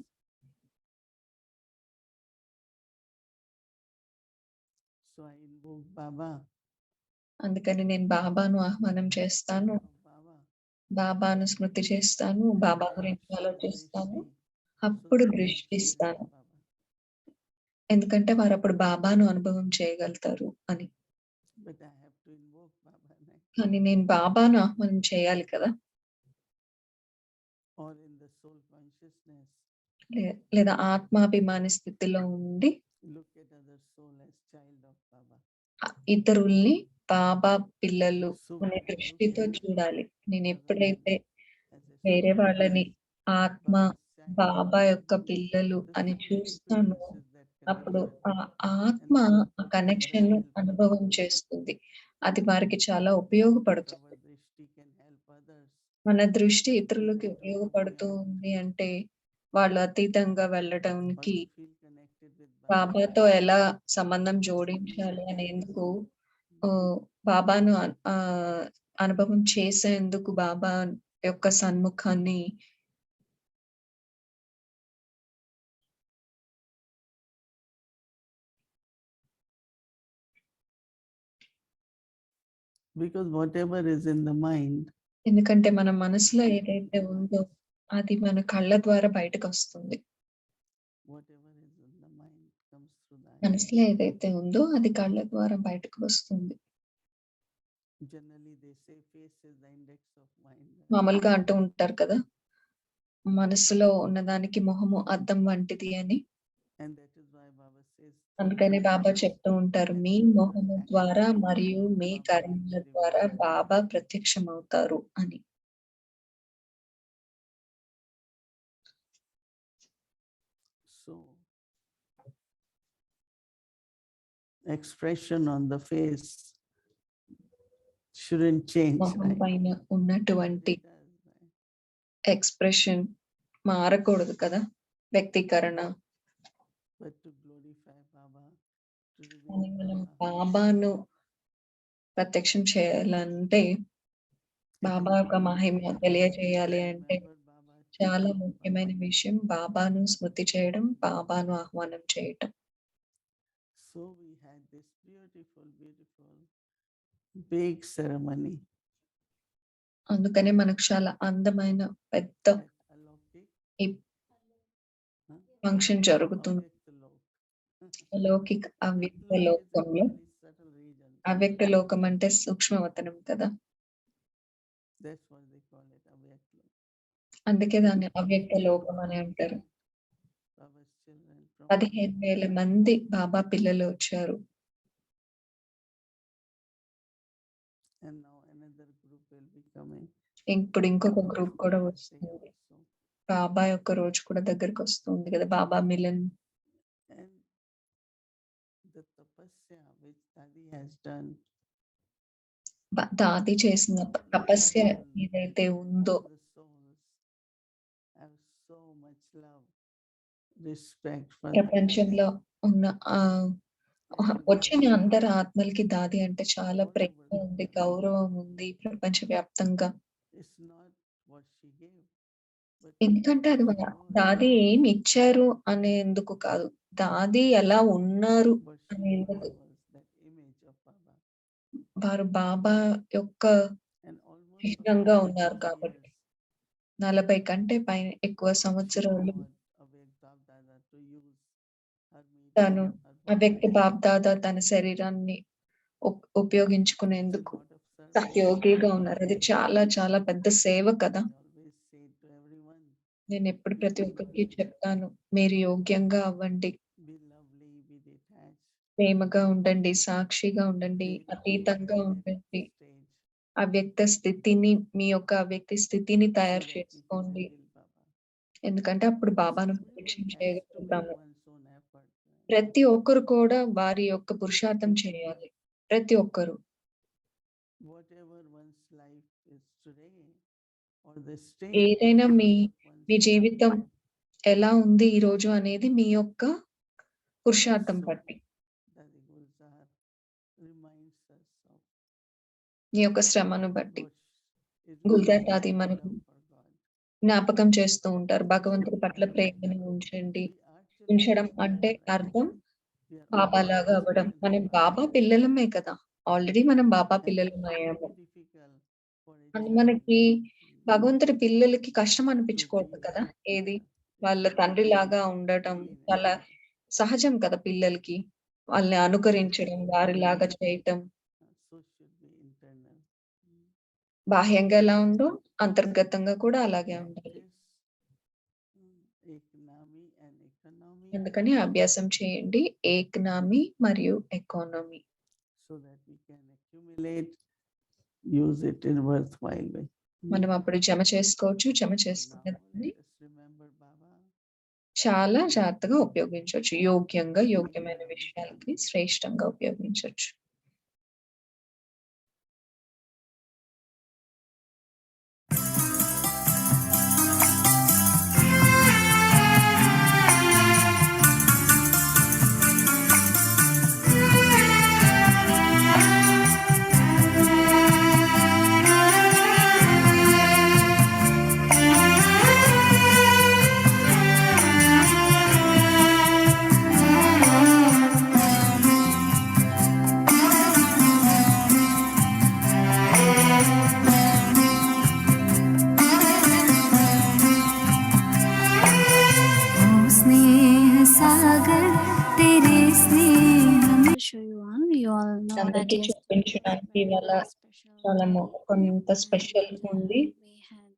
[SPEAKER 4] So I invoke Baba.
[SPEAKER 1] అందుకని నేను బాబాను ఆహ్వానం చేస్తాను,
[SPEAKER 4] of Baba.
[SPEAKER 1] బాబాను స్మృతి చేస్తాను, బాబా
[SPEAKER 4] Then I
[SPEAKER 1] గురించి
[SPEAKER 4] show
[SPEAKER 1] ఆలోచిస్తాను,
[SPEAKER 4] drishti,
[SPEAKER 1] అప్పుడు
[SPEAKER 4] so they can
[SPEAKER 1] దృష్టి
[SPEAKER 4] experience
[SPEAKER 1] ఇస్తాను.
[SPEAKER 4] Baba.
[SPEAKER 1] ఎందుకంటే వారు అప్పుడు బాబాను అనుభవం చేయగలుగుతారు అని.
[SPEAKER 4] But I have to invoke Baba, right?
[SPEAKER 1] కానీ నేను బాబాను ఆహ్వానం చేయాలి కదా.
[SPEAKER 4] Or in the soul consciousness,
[SPEAKER 1] లేదా ఆత్మాభిమాని స్థితిలో ఉండి
[SPEAKER 4] look at other soul as child of Baba.
[SPEAKER 1] ఇతరుల్ని బాబా పిల్లలు
[SPEAKER 4] So
[SPEAKER 1] అనే
[SPEAKER 4] when I look
[SPEAKER 1] దృష్టితో
[SPEAKER 4] at
[SPEAKER 1] చూడాలి. నేను
[SPEAKER 4] other
[SPEAKER 1] ఎప్పుడైతే
[SPEAKER 4] as a
[SPEAKER 1] వేరే
[SPEAKER 4] soul,
[SPEAKER 1] వాళ్ళని ఆత్మ
[SPEAKER 4] Baba's child,
[SPEAKER 1] బాబా యొక్క పిల్లలు
[SPEAKER 4] the
[SPEAKER 1] అని
[SPEAKER 4] soul
[SPEAKER 1] చూస్తాను,
[SPEAKER 4] experiences that
[SPEAKER 1] అప్పుడు
[SPEAKER 4] connection.
[SPEAKER 1] ఆ ఆత్మ ఆ కనెక్షన్ ను అనుభవం చేస్తుంది. అది వారికి చాలా ఉపయోగపడుతుంది.
[SPEAKER 4] Our drishti can help others.
[SPEAKER 1] మన దృష్టి ఇతరులకి ఉపయోగపడుతూ ఉంది అంటే వాళ్ళు అతీతంగా
[SPEAKER 4] Or
[SPEAKER 1] వెళ్ళడానికి
[SPEAKER 4] to feel connected with Baba.
[SPEAKER 1] బాబాతో ఎలా సంబంధం జోడించాలి అనేందుకు బాబాను అనుభవం చేసేందుకు బాబా యొక్క సన్ముఖాన్ని
[SPEAKER 4] Because whatever is in the mind,
[SPEAKER 1] ఎందుకంటే మన మనసులో ఏదైతే ఉందో అది మన కళ్ళ ద్వారా బయటకు వస్తుంది.
[SPEAKER 4] whatever is in the mind comes through the eyes.
[SPEAKER 1] మనసులో ఏదైతే ఉందో అది కళ్ళ ద్వారా బయటకు వస్తుంది.
[SPEAKER 4] Generally they say face is the index of mind.
[SPEAKER 1] మామూలుగా అంటూ ఉంటారు కదా, మనసులో ఉన్నదానికి మొహము అద్దం వంటిది అని.
[SPEAKER 4] And that is why Baba says,
[SPEAKER 1] అందుకని బాబా చెప్తూ ఉంటారు, మీ మొహము ద్వారా మరియు మీ కర్మల ద్వారా బాబా ప్రత్యక్షమవుతారు అని.
[SPEAKER 4] so expression on the face shouldn't change,
[SPEAKER 1] మొహం
[SPEAKER 4] right?
[SPEAKER 1] పైన ఉన్నటువంటి
[SPEAKER 4] It does, right?
[SPEAKER 1] ఎక్స్ప్రెషన్ మారకూడదు కదా, వ్యక్తీకరణ.
[SPEAKER 4] But to glorify Baba, to
[SPEAKER 1] కానీ
[SPEAKER 4] reveal
[SPEAKER 1] మనం
[SPEAKER 4] Baba,
[SPEAKER 1] బాబాను ప్రత్యక్షం చేయాలంటే, బాబా యొక్క మహిమ తెలియజేయాలి అంటే
[SPEAKER 4] remember Baba,
[SPEAKER 1] చాలా
[SPEAKER 4] think of
[SPEAKER 1] ముఖ్యమైన
[SPEAKER 4] Baba.
[SPEAKER 1] విషయం బాబాను స్మృతి చేయడం, బాబాను ఆహ్వానం చేయటం.
[SPEAKER 4] So we had this beautiful, beautiful big ceremony
[SPEAKER 1] అందుకనే మనకు చాలా అందమైన పెద్ద
[SPEAKER 4] at Alokik,
[SPEAKER 1] ఈ ఫంక్షన్ జరుగుతుంది. అలౌకిక అవ్యక్త
[SPEAKER 4] Alokik is
[SPEAKER 1] లోకంలో.
[SPEAKER 4] actually subtle region.
[SPEAKER 1] అవ్యక్త లోకం అంటే సూక్ష్మవతనం కదా,
[SPEAKER 4] That's why they call it Avyakt Lok.
[SPEAKER 1] అందుకే దాన్ని అవ్యక్త లోకం అని అంటారు.
[SPEAKER 4] Baba's children from
[SPEAKER 1] 15,000 మంది బాబా పిల్లలు వచ్చారు.
[SPEAKER 4] and now another group will be coming.
[SPEAKER 1] ఇప్పుడు ఇంకొక
[SPEAKER 4] Baba's
[SPEAKER 1] గ్రూప్ కూడా
[SPEAKER 4] birthday
[SPEAKER 1] వస్తుంది.
[SPEAKER 4] also.
[SPEAKER 1] బాబా యొక్క రోజు కూడా దగ్గరకు వస్తుంది కదా, బాబా melon.
[SPEAKER 4] And the tapasya which Dadi has done,
[SPEAKER 1] దాది చేసిన తపస్య ఏదైతే ఉందో,
[SPEAKER 4] all the souls have so much love, respect for Dadi.
[SPEAKER 1] ప్రపంచంలో ఉన్న
[SPEAKER 4] Actually,
[SPEAKER 1] వచ్చిన అందరి ఆత్మలకి దాది అంటే చాలా ప్రేమ ఉంది, గౌరవం ఉంది ప్రపంచవ్యాప్తంగా.
[SPEAKER 4] It's not what she gave, but
[SPEAKER 1] ఎందుకంటే అది దాది ఏమి ఇచ్చారు అనేందుకు కాదు, దాది ఎలా ఉన్నారు
[SPEAKER 4] what she
[SPEAKER 1] అనేందుకు.
[SPEAKER 4] was that image of Baba.
[SPEAKER 1] వారు బాబా యొక్క
[SPEAKER 4] And almost
[SPEAKER 1] చిహ్నంగా
[SPEAKER 4] for
[SPEAKER 1] ఉన్నారు
[SPEAKER 4] 40
[SPEAKER 1] కాబట్టి
[SPEAKER 4] years,
[SPEAKER 1] 40 కంటే పైన ఎక్కువ
[SPEAKER 4] she
[SPEAKER 1] సంవత్సరాలు
[SPEAKER 4] allowed Avyakt Dada to use her
[SPEAKER 1] తను
[SPEAKER 4] medium, her
[SPEAKER 1] అవ్యక్త
[SPEAKER 4] body.
[SPEAKER 1] బాప్దాదా తన శరీరాన్ని ఉపయోగించుకునేందుకు
[SPEAKER 4] It's a lot of service.
[SPEAKER 1] సహయోగిగా ఉన్నారు. అది చాలా చాలా పెద్ద సేవ కదా.
[SPEAKER 4] I always say to everyone,
[SPEAKER 1] నేను ఎప్పుడు ప్రతి ఒక్కరికి చెప్తాను, మీరు యోగ్యంగా అవ్వండి,
[SPEAKER 4] be lovely, be detached,
[SPEAKER 1] ప్రేమగా ఉండండి, సాక్షిగా ఉండండి,
[SPEAKER 4] be
[SPEAKER 1] అతీతంగా
[SPEAKER 4] at
[SPEAKER 1] ఉండండి.
[SPEAKER 4] stage,
[SPEAKER 1] అవ్యక్త స్థితిని, మీ యొక్క అవ్యక్త స్థితిని
[SPEAKER 4] so
[SPEAKER 1] తయారు
[SPEAKER 4] that you can
[SPEAKER 1] చేసుకోండి.
[SPEAKER 4] reveal Baba.
[SPEAKER 1] ఎందుకంటే అప్పుడు బాబాను
[SPEAKER 4] Everyone
[SPEAKER 1] ప్రత్యక్షం
[SPEAKER 4] has to make
[SPEAKER 1] చేయగలుగుతాము.
[SPEAKER 4] one's own effort. Right?
[SPEAKER 1] ప్రతి ఒక్కరు కూడా వారి యొక్క పురుషార్థం చేయాలి. ప్రతి ఒక్కరు.
[SPEAKER 4] Whatever one's life is today, or the state
[SPEAKER 1] ఏదైనా
[SPEAKER 4] of
[SPEAKER 1] మీ
[SPEAKER 4] one's
[SPEAKER 1] జీవితం ఎలా ఉంది ఈరోజు అనేది మీ యొక్క పురుషార్థం
[SPEAKER 4] So,
[SPEAKER 1] బట్టి.
[SPEAKER 4] that Gulzar reminds us of
[SPEAKER 1] మీ యొక్క శ్రమను బట్టి.
[SPEAKER 4] what it
[SPEAKER 1] గుల్జార్
[SPEAKER 4] means
[SPEAKER 1] దాది
[SPEAKER 4] to
[SPEAKER 1] మనకు
[SPEAKER 4] love for God.
[SPEAKER 1] జ్ఞాపకం చేస్తూ ఉంటారు. భగవంతుడి పట్ల ప్రేమను ఉంచండి.
[SPEAKER 4] We actually
[SPEAKER 1] ఉంచడం
[SPEAKER 4] become
[SPEAKER 1] అంటే
[SPEAKER 4] that, right?
[SPEAKER 1] అర్థం
[SPEAKER 4] We are
[SPEAKER 1] బాబాలాగా
[SPEAKER 4] always
[SPEAKER 1] అవ్వడం.
[SPEAKER 4] children
[SPEAKER 1] మనం
[SPEAKER 4] of
[SPEAKER 1] బాబా
[SPEAKER 4] Baba.
[SPEAKER 1] పిల్లలమే కదా! ఆల్రెడీ మనం బాబా
[SPEAKER 4] And it's
[SPEAKER 1] పిల్లలమయ్యాము.
[SPEAKER 4] very difficult for a
[SPEAKER 1] అని
[SPEAKER 4] child
[SPEAKER 1] మనకి భగవంతుడి పిల్లలకి కష్టం అనిపించుకోవద్దు
[SPEAKER 4] be
[SPEAKER 1] కదా!
[SPEAKER 4] like
[SPEAKER 1] ఏది?
[SPEAKER 4] Baba.
[SPEAKER 1] వాళ్ళ తండ్రిలాగా ఉండటం చాలా సహజం కదా పిల్లలకి. వాళ్ళని అనుకరించడం, వారిలాగా చేయటం.
[SPEAKER 4] So should be internal.
[SPEAKER 1] బాహ్యంగా ఎలా ఉందో అంతర్గతంగా కూడా అలాగే ఉండాలి.
[SPEAKER 4] Eknami and economy,
[SPEAKER 1] అందుకని అభ్యాసం చేయండి. ఏక్నామీ మరియు economy.
[SPEAKER 4] so that we can accumulate, use it in worthwhile way.
[SPEAKER 1] మనం అప్పుడు జమ చేసుకోవచ్చు. జమ
[SPEAKER 4] So
[SPEAKER 1] చేసుకున్న
[SPEAKER 4] now
[SPEAKER 1] దాన్ని
[SPEAKER 4] let us remember Baba.
[SPEAKER 1] చాలా జాగ్రత్తగా ఉపయోగించొచ్చు. యోగ్యంగా, యోగ్యమైన విషయాలకి శ్రేష్టంగా ఉపయోగించొచ్చు.
[SPEAKER 3] Show you all know that
[SPEAKER 1] అందరికీ
[SPEAKER 3] yesterday
[SPEAKER 1] చూపించడానికి ఇవాళ
[SPEAKER 3] special
[SPEAKER 1] చాలా
[SPEAKER 3] day,
[SPEAKER 1] కొంత స్పెషల్
[SPEAKER 3] and
[SPEAKER 1] ఉంది.
[SPEAKER 3] we had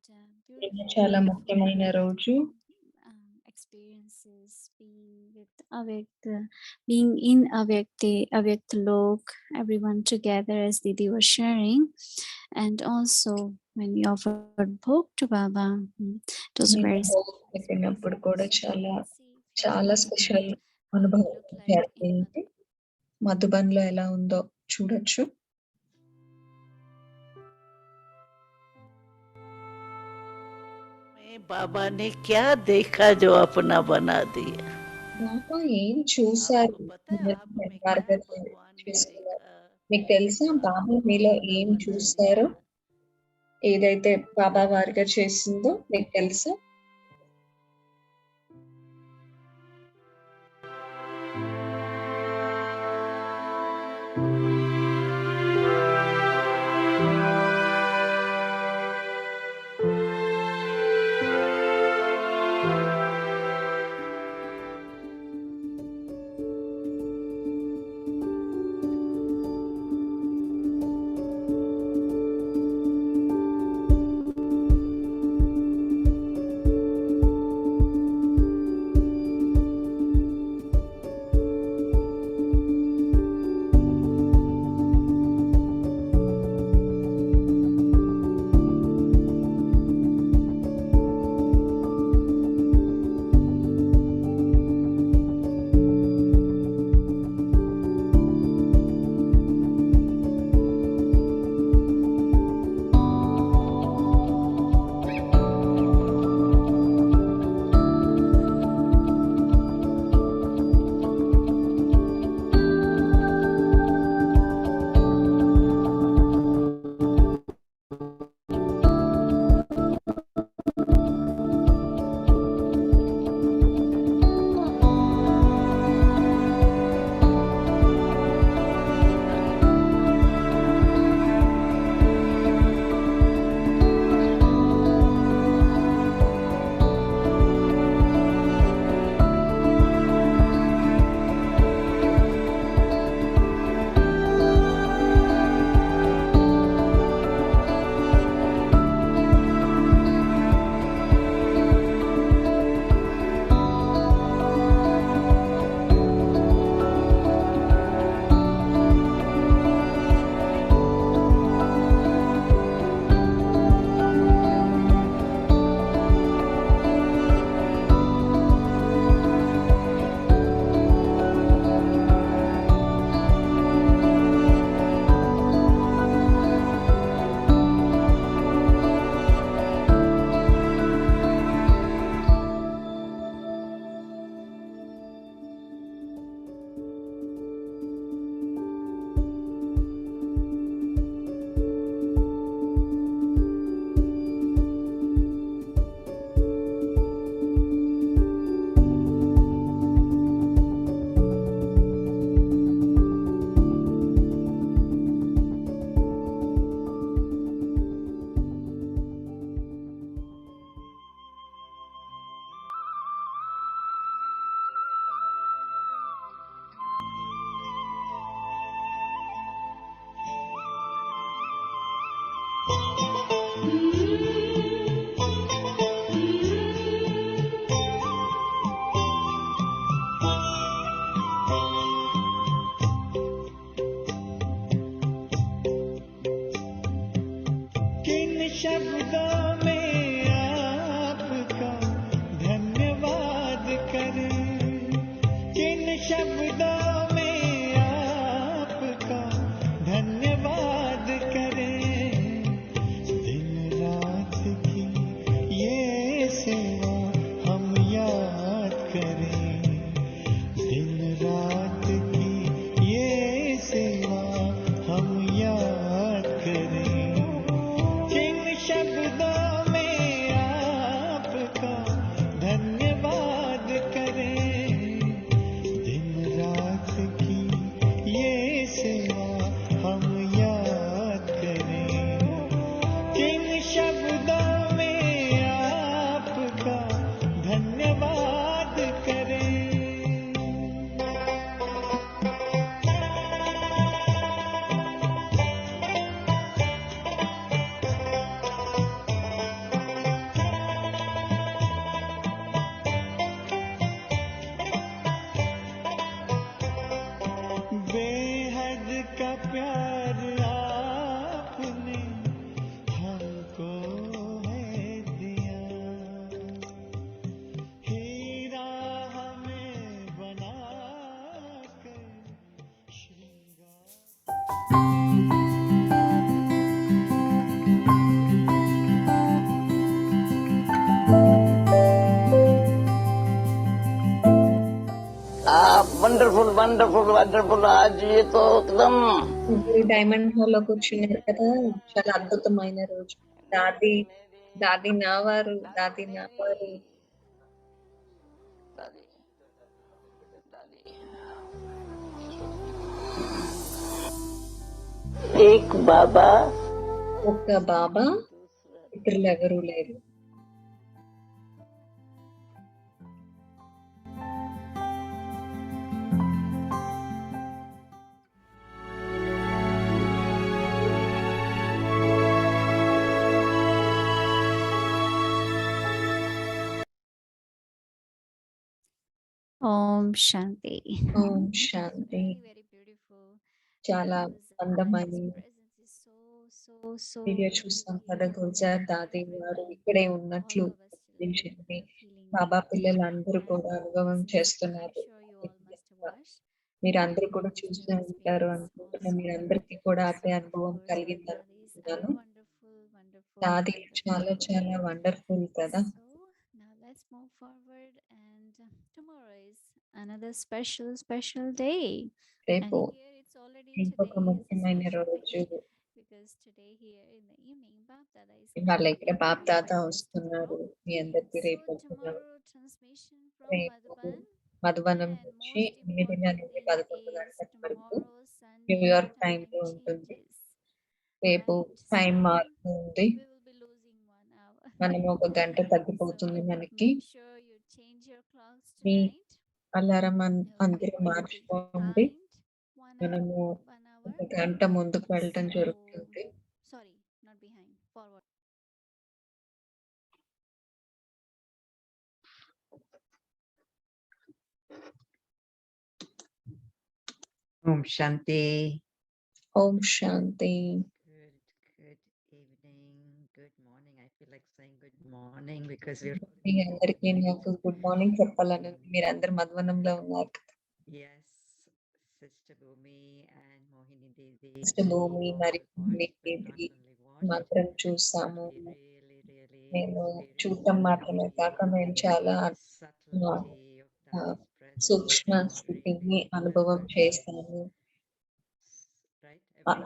[SPEAKER 1] నిన్న
[SPEAKER 3] beautiful
[SPEAKER 1] చాలా ముఖ్యమైన రోజు.
[SPEAKER 3] experiences being in Avyakt Lok, everyone together as Didi was sharing, and also when we offered bhog to Baba, it was
[SPEAKER 1] నిన్న
[SPEAKER 3] very
[SPEAKER 1] భోగి పెట్టినప్పుడు కూడా
[SPEAKER 3] So you can see
[SPEAKER 1] చాలా special అనుభవం
[SPEAKER 3] look like in
[SPEAKER 1] జరిగింది. మధుబన్‌లో ఎలా ఉందో చూడొచ్చు.
[SPEAKER 5] बाबा ने क्या देखा जो अपना बना दिया।
[SPEAKER 1] బాబా ఏం చూసారు?
[SPEAKER 5] आपको पता है आप में क्या
[SPEAKER 1] దర్గాగా
[SPEAKER 5] भगवान ने
[SPEAKER 1] చేసుకున్నారు.
[SPEAKER 5] देखा?
[SPEAKER 1] మీకు తెలుసా బాబా మీలో
[SPEAKER 5] अपना
[SPEAKER 1] ఏం
[SPEAKER 5] बना
[SPEAKER 1] చూసారో?
[SPEAKER 5] दिया।
[SPEAKER 1] ఏదైతే బాబా వారిగా చేసిందో మీకు తెలుసా?
[SPEAKER 6] करें, दिन रात की ये सेवा हम याद करें, किन शब्दों में आपका धन्यवाद करें, दिन रात की ये सेवा हम याद करें, किन शब्दों में आपका धन्यवाद करें। बेहद का प्यार आपने हमको है दिया, हीरा हमें बना कर श्रृंगार।
[SPEAKER 5] Wonderful wonderful wonderful. आज ये तो एकदम
[SPEAKER 1] ముగ్గురు డైమండ్ హాల్ లో కూర్చున్నారు కదా, చాలా అద్భుతమైన రోజు. దాది దాది నావారు, దాది నావారు.
[SPEAKER 5] एक बाबा,
[SPEAKER 1] ఒక్క బాబా, ఇతరులు ఎవరూ లేరు.
[SPEAKER 3] Om Shanti.
[SPEAKER 1] ఓం శాంతి.
[SPEAKER 2] Very beautiful.
[SPEAKER 1] చాలా అందమైన
[SPEAKER 2] His presence is so
[SPEAKER 1] video చూస్తాం కదా, గుల్జార్ దాది వారు ఇక్కడే ఉన్నట్లు అనిపించింది. బాబా పిల్లలందరూ కూడా అనుభవం చేస్తున్నారు. మీరందరూ కూడా చూస్తూ ఉంటారు అనుకుంటున్నాను. మీరందరికీ కూడా అదే అనుభవం కలిగింది అనుకుంటున్నాను. దాది చాలా చాలా వండర్ఫుల్ కదా.
[SPEAKER 2] Now let's move forward, and tomorrow is another special day.
[SPEAKER 1] రేపు
[SPEAKER 2] And here it's already
[SPEAKER 1] ఇంకొక
[SPEAKER 2] today is a
[SPEAKER 1] ముఖ్యమైన
[SPEAKER 2] special
[SPEAKER 1] రోజు.
[SPEAKER 2] day because today here in the evening Bab Dada is
[SPEAKER 1] ఇవాళ
[SPEAKER 2] coming
[SPEAKER 1] ఇక్కడ
[SPEAKER 2] to
[SPEAKER 1] బాప్ తాత
[SPEAKER 2] invite us
[SPEAKER 1] వస్తున్నారు
[SPEAKER 2] tomorrow.
[SPEAKER 1] మీ అందరికీ.
[SPEAKER 2] So
[SPEAKER 1] రేపు
[SPEAKER 2] tomorrow transmission from
[SPEAKER 1] రేపు
[SPEAKER 2] Madhuban,
[SPEAKER 1] మధువనం
[SPEAKER 2] and
[SPEAKER 1] నుంచి
[SPEAKER 2] most
[SPEAKER 1] 8 నుండి
[SPEAKER 2] importantly
[SPEAKER 1] 11
[SPEAKER 2] is
[SPEAKER 1] గంటల వరకు
[SPEAKER 2] tomorrow
[SPEAKER 1] New York
[SPEAKER 2] Sunday
[SPEAKER 1] time
[SPEAKER 2] time
[SPEAKER 1] లో ఉంటుంది.
[SPEAKER 2] changes.
[SPEAKER 1] రేపు
[SPEAKER 2] Right,
[SPEAKER 1] టైం
[SPEAKER 2] so
[SPEAKER 1] మార్పు ఉంది.
[SPEAKER 2] we will be losing 1 hour.
[SPEAKER 1] మనం ఒక గంట
[SPEAKER 2] So
[SPEAKER 1] తగ్గిపోతుంది మనకి.
[SPEAKER 2] make sure you change your clocks
[SPEAKER 1] me
[SPEAKER 2] tonight.
[SPEAKER 1] Alarm అందరూ
[SPEAKER 2] Be
[SPEAKER 1] మార్చుకోండి.
[SPEAKER 2] behind 1
[SPEAKER 1] మనము
[SPEAKER 2] hour, 1 hour.
[SPEAKER 1] ఒక గంట ముందుకు వెళ్ళటం
[SPEAKER 2] So
[SPEAKER 1] జరుగుతుంది.
[SPEAKER 2] sorry, not behind, forward.
[SPEAKER 7] Om Shanti.
[SPEAKER 1] Om Shanti.
[SPEAKER 7] Good evening, good morning. I feel like saying good morning because we're
[SPEAKER 1] మీ అందరికీ నాకు గుడ్ మార్నింగ్ చెప్పాలని ఉంది. మీరందరూ మధువనంలో ఉన్నారు కదా.
[SPEAKER 7] yes, Sister Bhumi and Mohini Didi.
[SPEAKER 1] Sister Bhumi మరియు
[SPEAKER 7] watched, but
[SPEAKER 1] Didi
[SPEAKER 7] not only watched,
[SPEAKER 1] మాత్రం చూసాము.
[SPEAKER 7] we really
[SPEAKER 1] మేము
[SPEAKER 7] experienced
[SPEAKER 1] చూడటం మాత్రమే కాక మేము చాలా
[SPEAKER 7] subtlety of Dadi's presence.
[SPEAKER 1] సూక్ష్మ స్థితిని అనుభవం చేస్తాము.
[SPEAKER 7] Right?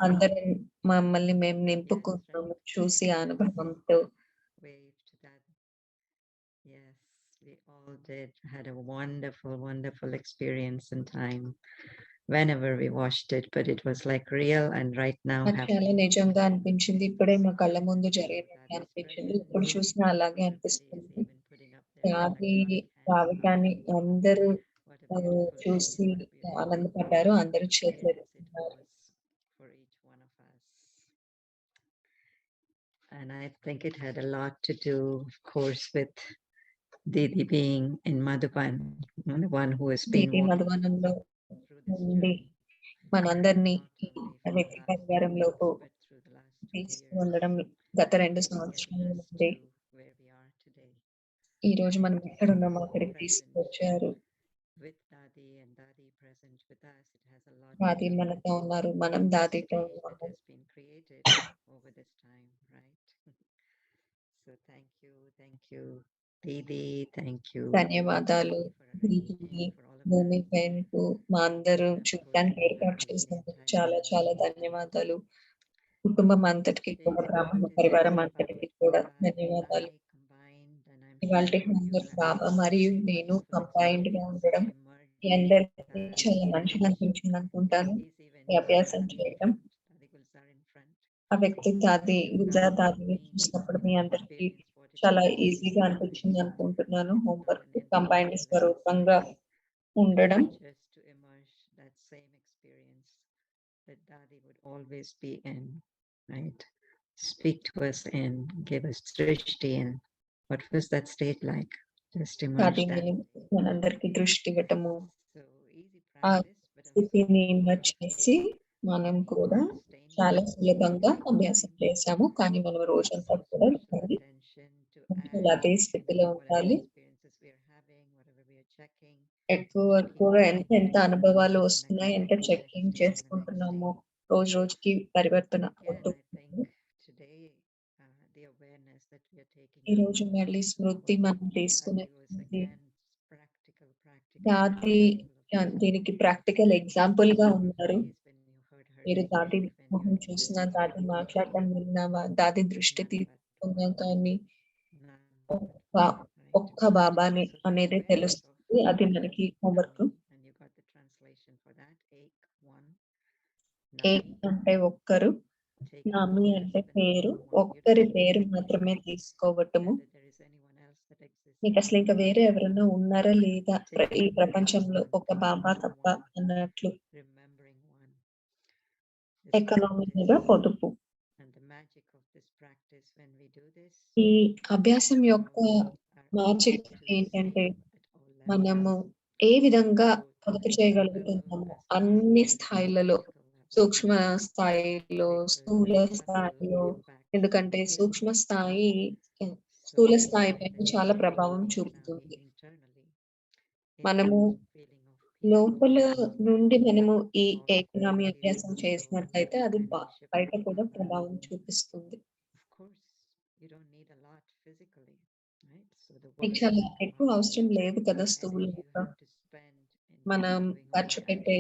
[SPEAKER 1] అందరం మమ్మల్ని మేము నింపుకున్నాము చూసి ఆ అనుభవంతో.
[SPEAKER 7] Wave to that. Yes, we all did. Had a wonderful experience and time whenever we watched it, but it was like real and right now
[SPEAKER 1] నాకు చాలా
[SPEAKER 7] happening.
[SPEAKER 1] నిజంగా అనిపించింది. ఇప్పుడే మా కళ్ళ ముందు జరిగినట్టు అనిపించింది. ఇప్పుడు చూసినా అలాగే అనిపిస్తుంది. దాది రావటాన్ని అందరూ చూసి ఆనందపడ్డారు. అందరూ చేతులు ఎత్తుకున్నారు.
[SPEAKER 7] For each one of us. And I think it had a lot to do, of course, with Didi being in Madhuban, the one who has been
[SPEAKER 1] Didi మధువనంలో
[SPEAKER 7] through this
[SPEAKER 1] ఉండి
[SPEAKER 7] journey,
[SPEAKER 1] మనందరినీ
[SPEAKER 7] not
[SPEAKER 1] ఈ
[SPEAKER 7] only for the
[SPEAKER 1] వ్యక్తి
[SPEAKER 7] last
[SPEAKER 1] పరివారంలోకి
[SPEAKER 7] but through the last 2
[SPEAKER 1] తీసుకు
[SPEAKER 7] years,
[SPEAKER 1] వెళ్ళడం గత 2
[SPEAKER 7] getting
[SPEAKER 1] సంవత్సరాల
[SPEAKER 7] us
[SPEAKER 1] నుండి
[SPEAKER 7] to where we are today.
[SPEAKER 1] ఈ రోజు మనం ఎక్కడున్నామో అక్కడికి తీసుకొచ్చారు.
[SPEAKER 7] With Dadi and Dadi present with us, it has a lot
[SPEAKER 1] దాది
[SPEAKER 7] to do
[SPEAKER 1] మనతో ఉన్నారు, మనం దాదితో
[SPEAKER 7] that
[SPEAKER 1] ఉన్నాము.
[SPEAKER 7] has been created over this time, right? So thank you, Didi, thank you
[SPEAKER 1] ధన్యవాదాలు వీటిని భూమి పెంపు మా అందరూ చూడటానికి ఏర్పాటు చేసినందుకు చాలా చాలా ధన్యవాదాలు. కుటుంబం అంతటికి కూడా బ్రాహ్మణ పరివారం అంతటికి కూడా ధన్యవాదాలు. ఇవాల్టి హోంవర్క్ బాబా మరియు నేను కంబైన్డ్ గా ఉండడం మీ అందరికీ చాలా మంచిగా అనిపించింది అనుకుంటాను. ఈ అభ్యాసం చేయడం ఆ వ్యక్తి గుజరాత్ దాదిని చూసినప్పుడు మీ అందరికీ చాలా ఈజీగా అనిపించింది అనుకుంటున్నాను. హోంవర్క్ కంబైన్డ్ స్వరూపంగా ఉండడం
[SPEAKER 7] just to immerse that same experience that Dadi would always be in, right? Speak to us in, give us drishti in. What was that state like? Just immerse that.
[SPEAKER 1] మనందరికీ దృష్టి ఇవ్వటము
[SPEAKER 7] So easy
[SPEAKER 1] ఆ
[SPEAKER 7] practice, but also
[SPEAKER 1] స్థితిని invert చేసి మనం కూడా చాలా సులభంగా అభ్యాసం చేశాము. కానీ మనం రోజంతా కూడా మరి
[SPEAKER 7] attention to
[SPEAKER 1] ముందుకు అదే స్థితిలో ఉండాలి.
[SPEAKER 7] experiences we are having, whatever we are checking.
[SPEAKER 1] ఎక్కువ ఎంత అనుభవాలు వస్తున్నాయి, ఎంత చెకింగ్ చేసుకుంటున్నామో రోజు రోజుకి పరివర్తన అవుతూ ఉంటుంది.
[SPEAKER 7] Today, the awareness that we are taking
[SPEAKER 1] ఈ రోజు మళ్ళీ స్మృతి మనం తీసుకునే
[SPEAKER 7] practical,
[SPEAKER 1] దాది దీనికి ప్రాక్టికల్ ఎగ్జాంపుల్ గా ఉన్నారు. మీరు దాది మొహం చూసినా, దాది మాట్లాడటం విన్నా, దాది దృష్టి తీసుకున్నా కానీ ఒక్క బాబాని అనేది తెలుస్తుంది. అది మనకి హోంవర్క్. ఏక్ అంటే ఒక్కరు, నామి అంటే పేరు, ఒక్కరి పేరు మాత్రమే తీసుకోవటము. మీకు అసలు ఇంకా వేరే ఎవరైనా ఉన్నారా లేదా ఈ ప్రపంచంలో ఒక బాబా తప్ప అన్నట్లు. ఎకనామీ మీద పొదుపు. ఈ అభ్యాసం యొక్క మ్యాజిక్ ఏంటంటే మనము ఏ విధంగా పొదుపు చేయగలుగుతున్నాము అన్ని స్థాయిలలో, సూక్ష్మ స్థాయిలో, స్థూల స్థాయిలో. ఎందుకంటే సూక్ష్మ స్థాయి స్థూల స్థాయి పైన చాలా ప్రభావం చూపుతుంది. మనము లోపల నుండి మనము ఈ ఎకనామీ అభ్యాసం చేసినట్లయితే అది బయట కూడా ప్రభావం చూపిస్తుంది. మీకు చాలా ఎక్కువ అవసరం లేదు కదా స్థూలంగా. మనం ఖర్చు పెట్టే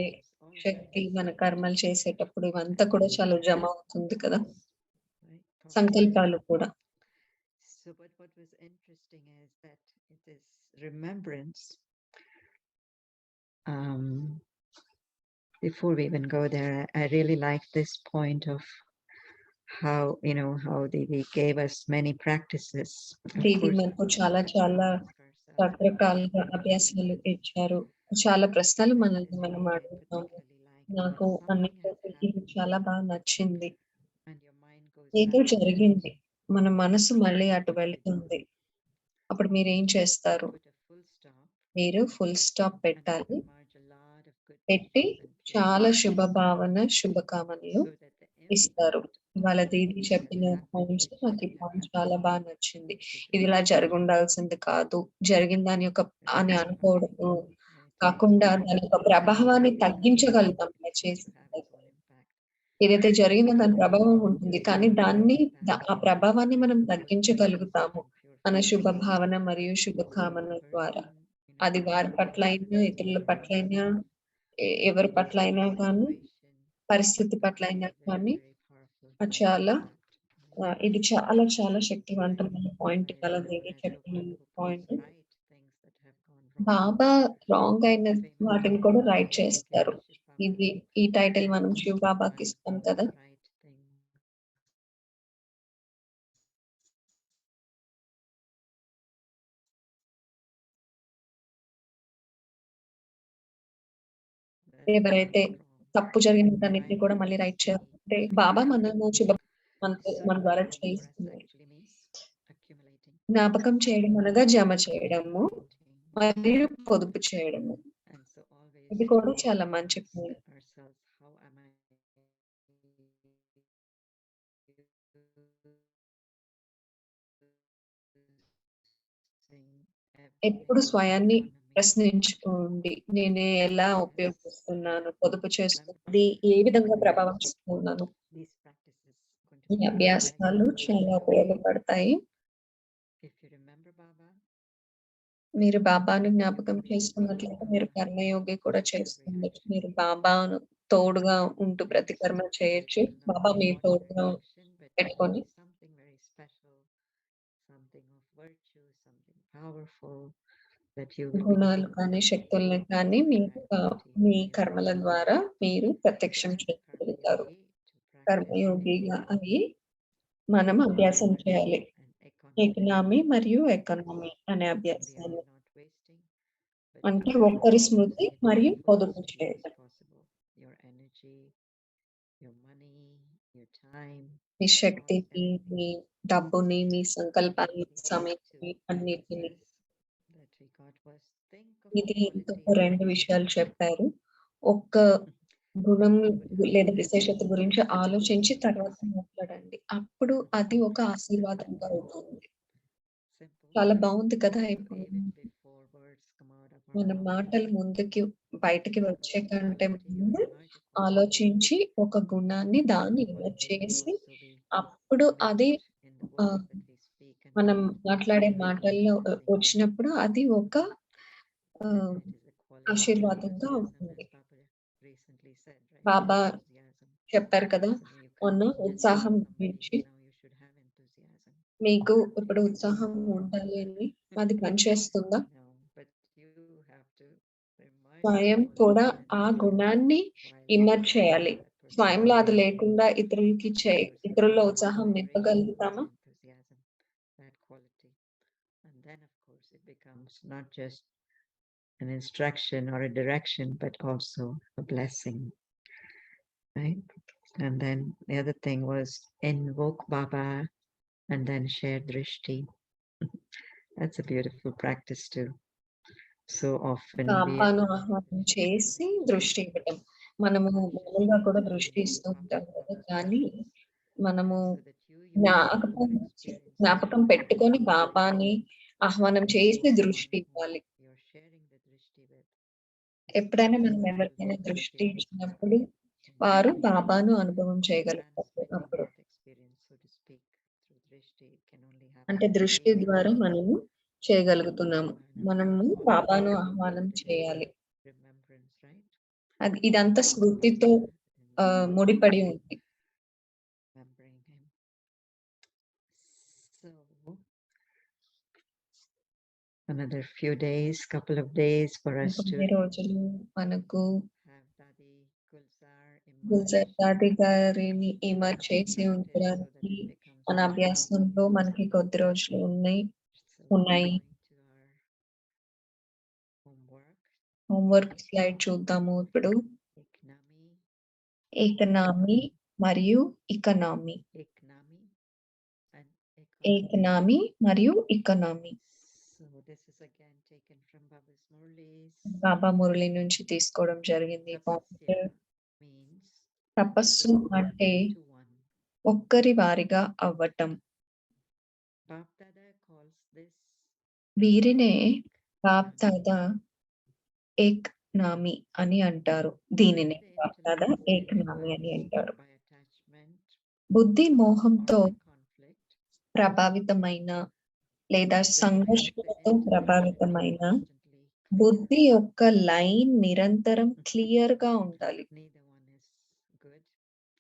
[SPEAKER 1] శక్తి, మన కర్మలు చేసేటప్పుడు ఇవంతా కూడా చాలా జమ అవుతుంది కదా, సంకల్పాలు కూడా.
[SPEAKER 7] So, but what was interesting is that it is remembrance. Before we even go there, I really like this point of how, how they gave us many practices.
[SPEAKER 1] దీది మనకు చాలా చాలా రకరకాలుగా అభ్యాసాలు ఇచ్చారు. చాలా ప్రశ్నలు మనల్ని మనం అడుగుతాము. నాకు అన్నిటికీ ఇది చాలా బాగా నచ్చింది. ఏదో జరిగింది, మన మనసు మళ్ళీ అటు వెళ్తుంది. అప్పుడు మీరు ఏం చేస్తారు? మీరు ఫుల్ స్టాప్ పెట్టాలి. పెట్టి చాలా శుభ భావన, శుభకామనలు ఇస్తారు. వాళ్ళ దీది చెప్పిన పాయింట్స్ నాకు ఈ పాయింట్ చాలా బాగా నచ్చింది. ఇది ఇలా జరుగుండాల్సింది కాదు, జరిగిందని అని అనుకోవడము కాకుండా దాని యొక్క ప్రభావాన్ని తగ్గించగలుగుతాం ఇలా చేసినట్లయితే. ఏదైతే జరిగిందో దాని ప్రభావం ఉంటుంది, కానీ ఆ ప్రభావాన్ని మనం తగ్గించగలుగుతాము మన శుభ భావన మరియు శుభకామన ద్వారా. అది వారి పట్ల అయినా, ఇతరుల పట్ల అయినా, ఎవరి పట్ల అయినా కానీ, పరిస్థితి పట్ల అయినా కానీ ఇది చాలా చాలా శక్తివంతమైన పాయింట్ కలది చెప్పిన పాయింట్. బాబా రాంగ్ అయిన వాటిని కూడా రైట్ చేస్తారు. ఈ టైటిల్ మనం శివ్ బాబాకి ఇస్తాం కదా. ఎవరైతే తప్పు జరిగిన దాన్ని కూడా మళ్ళీ రైట్ చేయాలంటే బాబా మన ద్వారా చేయిస్తున్నారు. జ్ఞాపకం చేయడం అనగా జమ చేయడము మరియు పొదుపు చేయడము. ఇది కూడా చాలా మంచి పాయింట్. ఎప్పుడు స్వయాన్ని ప్రశ్నించుకోండి. నేను ఎలా ఉపయోగిస్తున్నాను, పొదుపు చేస్తుంది, ఏ విధంగా ప్రభావం చేస్తున్నాను. ఈ అభ్యాసాలు చాలా ఉపయోగపడతాయి. మీరు బాబాను జ్ఞాపకం చేసుకున్నట్లయితే మీరు కర్మయోగి కూడా చేస్తుండొచ్చు. మీరు బాబాను తోడుగా ఉంటూ ప్రతి కర్మ చేయొచ్చు. బాబా మీ తోడుగా పెట్టుకొని
[SPEAKER 7] something very special, something of virtue, something powerful that you will be
[SPEAKER 1] గుణాలు
[SPEAKER 7] able
[SPEAKER 1] కానీ,
[SPEAKER 7] to
[SPEAKER 1] శక్తుల్ని
[SPEAKER 7] feel
[SPEAKER 1] కానీ
[SPEAKER 7] the
[SPEAKER 1] మీరు
[SPEAKER 7] tranquility
[SPEAKER 1] మీ
[SPEAKER 7] in your
[SPEAKER 1] కర్మల
[SPEAKER 7] soul.
[SPEAKER 1] ద్వారా మీరు
[SPEAKER 7] So
[SPEAKER 1] ప్రత్యక్షం
[SPEAKER 7] as a
[SPEAKER 1] చేయగలుగుతారు.
[SPEAKER 7] karma yogi, to practice
[SPEAKER 1] కర్మయోగిగా
[SPEAKER 7] equanimity
[SPEAKER 1] అయ్యి మనం అభ్యాసం చేయాలి.
[SPEAKER 7] and economy,
[SPEAKER 1] ఎకనామీ మరియు ఎకానమీ అనే
[SPEAKER 7] only
[SPEAKER 1] అభ్యాసాన్ని.
[SPEAKER 7] not wasting, but
[SPEAKER 1] అంటే
[SPEAKER 7] using
[SPEAKER 1] ఒక్కరి
[SPEAKER 7] it
[SPEAKER 1] స్మృతి
[SPEAKER 7] in the
[SPEAKER 1] మరియు
[SPEAKER 7] fullest
[SPEAKER 1] పొదుపు
[SPEAKER 7] way as
[SPEAKER 1] చేయడం.
[SPEAKER 7] possible. Your energy, your money, your time,
[SPEAKER 1] మీ శక్తిని,
[SPEAKER 7] everything.
[SPEAKER 1] మీ డబ్బుని, మీ సంకల్పాన్ని,
[SPEAKER 7] The
[SPEAKER 1] సమయాన్ని
[SPEAKER 7] two
[SPEAKER 1] అన్నిటిని.
[SPEAKER 7] answers that we got was think of
[SPEAKER 1] ఇది
[SPEAKER 7] the
[SPEAKER 1] ఇంకొక
[SPEAKER 7] quality
[SPEAKER 1] 2
[SPEAKER 7] of
[SPEAKER 1] విషయాలు చెప్పారు. ఒక్క గుణం
[SPEAKER 7] you would have
[SPEAKER 1] లేదా
[SPEAKER 7] to
[SPEAKER 1] విశేషత గురించి ఆలోచించి తర్వాత
[SPEAKER 7] blessing.
[SPEAKER 1] మాట్లాడండి. అప్పుడు అది ఒక ఆశీర్వాదంగా అవుతుంది.
[SPEAKER 7] Simple,
[SPEAKER 1] చాలా బావుంది కదా!
[SPEAKER 7] so
[SPEAKER 1] ఇప్పుడు
[SPEAKER 7] even before words come out of our
[SPEAKER 1] మన
[SPEAKER 7] mouth,
[SPEAKER 1] మాటలు ముందుకి బయటికి
[SPEAKER 7] think of
[SPEAKER 1] వచ్చే
[SPEAKER 7] the
[SPEAKER 1] కంటే
[SPEAKER 7] quality or
[SPEAKER 1] ముందు
[SPEAKER 7] a larger quality.
[SPEAKER 1] ఆలోచించి ఒక గుణాన్ని దాన్ని
[SPEAKER 7] Quality
[SPEAKER 1] ఇమర్జ్
[SPEAKER 7] will
[SPEAKER 1] చేసి
[SPEAKER 7] also be
[SPEAKER 1] అప్పుడు అది
[SPEAKER 7] mixed in the words that we speak and
[SPEAKER 1] మనం
[SPEAKER 7] do.
[SPEAKER 1] మాట్లాడే మాటల్లో
[SPEAKER 7] Understanding
[SPEAKER 1] వచ్చినప్పుడు అది ఒక
[SPEAKER 7] that it is a quality of
[SPEAKER 1] ఆశీర్వాదంగా
[SPEAKER 7] enthusiasm,
[SPEAKER 1] అవుతుంది.
[SPEAKER 7] as Baba recently said, right?
[SPEAKER 1] బాబా
[SPEAKER 7] Enthusiasm.
[SPEAKER 1] చెప్పారు కదా!
[SPEAKER 7] So you
[SPEAKER 1] మొన్న
[SPEAKER 7] can't just
[SPEAKER 1] ఉత్సాహం
[SPEAKER 7] tell somebody,
[SPEAKER 1] గురించి.
[SPEAKER 7] now you should have enthusiasm.
[SPEAKER 1] మీకు ఇప్పుడు ఉత్సాహం ఉండాలి అని అది పనిచేస్తుందా?
[SPEAKER 7] No, but you have to immerse
[SPEAKER 1] స్వయం
[SPEAKER 7] yourself
[SPEAKER 1] కూడా
[SPEAKER 7] in
[SPEAKER 1] ఆ
[SPEAKER 7] it
[SPEAKER 1] గుణాన్ని
[SPEAKER 7] while
[SPEAKER 1] ఇమర్జ్ చేయాలి.
[SPEAKER 7] that person
[SPEAKER 1] స్వయంలో అది
[SPEAKER 7] is
[SPEAKER 1] లేకుండా ఇతరులకి ఇతరుల్లో ఉత్సాహం
[SPEAKER 7] vibration
[SPEAKER 1] నింపగలుగుతామా?
[SPEAKER 7] of enthusiasm, that quality. And then of course it becomes not just an instruction or a direction, but also a blessing, right? And then the other thing was invoke Baba and then share drishti. That's a beautiful practice too. So often we
[SPEAKER 1] బాబాను ఆహ్వానం చేసి దృష్టి ఇవ్వటం. మనము మామూలుగా కూడా దృష్టి ఇస్తూ ఉంటాం కదా! కానీ మనము
[SPEAKER 7] so that you yourself
[SPEAKER 1] జ్ఞాపకం
[SPEAKER 7] experience
[SPEAKER 1] జ్ఞాపకం పెట్టుకొని బాబాని ఆహ్వానం చేసి దృష్టి ఇవ్వాలి.
[SPEAKER 7] you're sharing the drishti with.
[SPEAKER 1] ఎప్పుడైనా మనం ఎవరికైనా దృష్టి ఇచ్చినప్పుడు వారు బాబాను అనుభవం చేయగలుగుతారు అప్పుడు.
[SPEAKER 7] That experience, so to speak, through drishti, it can only happen
[SPEAKER 1] అంటే దృష్టి ద్వారా మనము చేయగలుగుతున్నాము. మనము బాబాను ఆహ్వానం చేయాలి.
[SPEAKER 7] remembrance, right?
[SPEAKER 1] అది ఇదంతా స్మృతితో ముడిపడి ఉంది.
[SPEAKER 7] Remembering him. So another few days, couple of days for us to
[SPEAKER 1] కొన్ని రోజులు మనకు
[SPEAKER 7] have Dadi Gulzar
[SPEAKER 1] గుల్జర్ దాది గారిని ఇమర్జ్ చేసి
[SPEAKER 7] practice so
[SPEAKER 1] ఉంచడానికి
[SPEAKER 7] that it becomes
[SPEAKER 1] మన
[SPEAKER 7] more
[SPEAKER 1] అభ్యాసంలో మనకి కొద్ది రోజులు ఉన్నాయి.
[SPEAKER 7] So we're
[SPEAKER 1] ఉన్నాయి.
[SPEAKER 7] going to our homework.
[SPEAKER 1] Homework slide చూద్దాము ఇప్పుడు.
[SPEAKER 7] Eknami,
[SPEAKER 1] ఎకనామీ మరియు ఇకనామీ.
[SPEAKER 7] Eknami, and economy.
[SPEAKER 1] ఎకనామీ మరియు ఇకనామీ.
[SPEAKER 7] So this is again taken from Baba's Murlis.
[SPEAKER 1] బాబా మురళి నుంచి తీసుకోవడం జరిగింది.
[SPEAKER 7] Tapasya means
[SPEAKER 1] తపస్సు అంటే
[SPEAKER 7] to one.
[SPEAKER 1] ఒక్కరి వారిగా అవ్వటం.
[SPEAKER 7] Bab Dada calls this
[SPEAKER 1] వీరినే బాప్ దాదా ఏక్నామీ అని అంటారు. దీనినే బాప్ దాదా ఏక్నామీ అని అంటారు.
[SPEAKER 7] by attachment
[SPEAKER 1] బుద్ధి మోహంతో
[SPEAKER 7] or by conflict.
[SPEAKER 1] ప్రభావితమైన లేదా
[SPEAKER 7] The
[SPEAKER 1] సంఘర్షణతో
[SPEAKER 7] infinite
[SPEAKER 1] ప్రభావితమైన
[SPEAKER 7] constantly clear.
[SPEAKER 1] బుద్ధి యొక్క లైన్ నిరంతరం క్లియర్ గా ఉండాలి.
[SPEAKER 7] Neither one is good,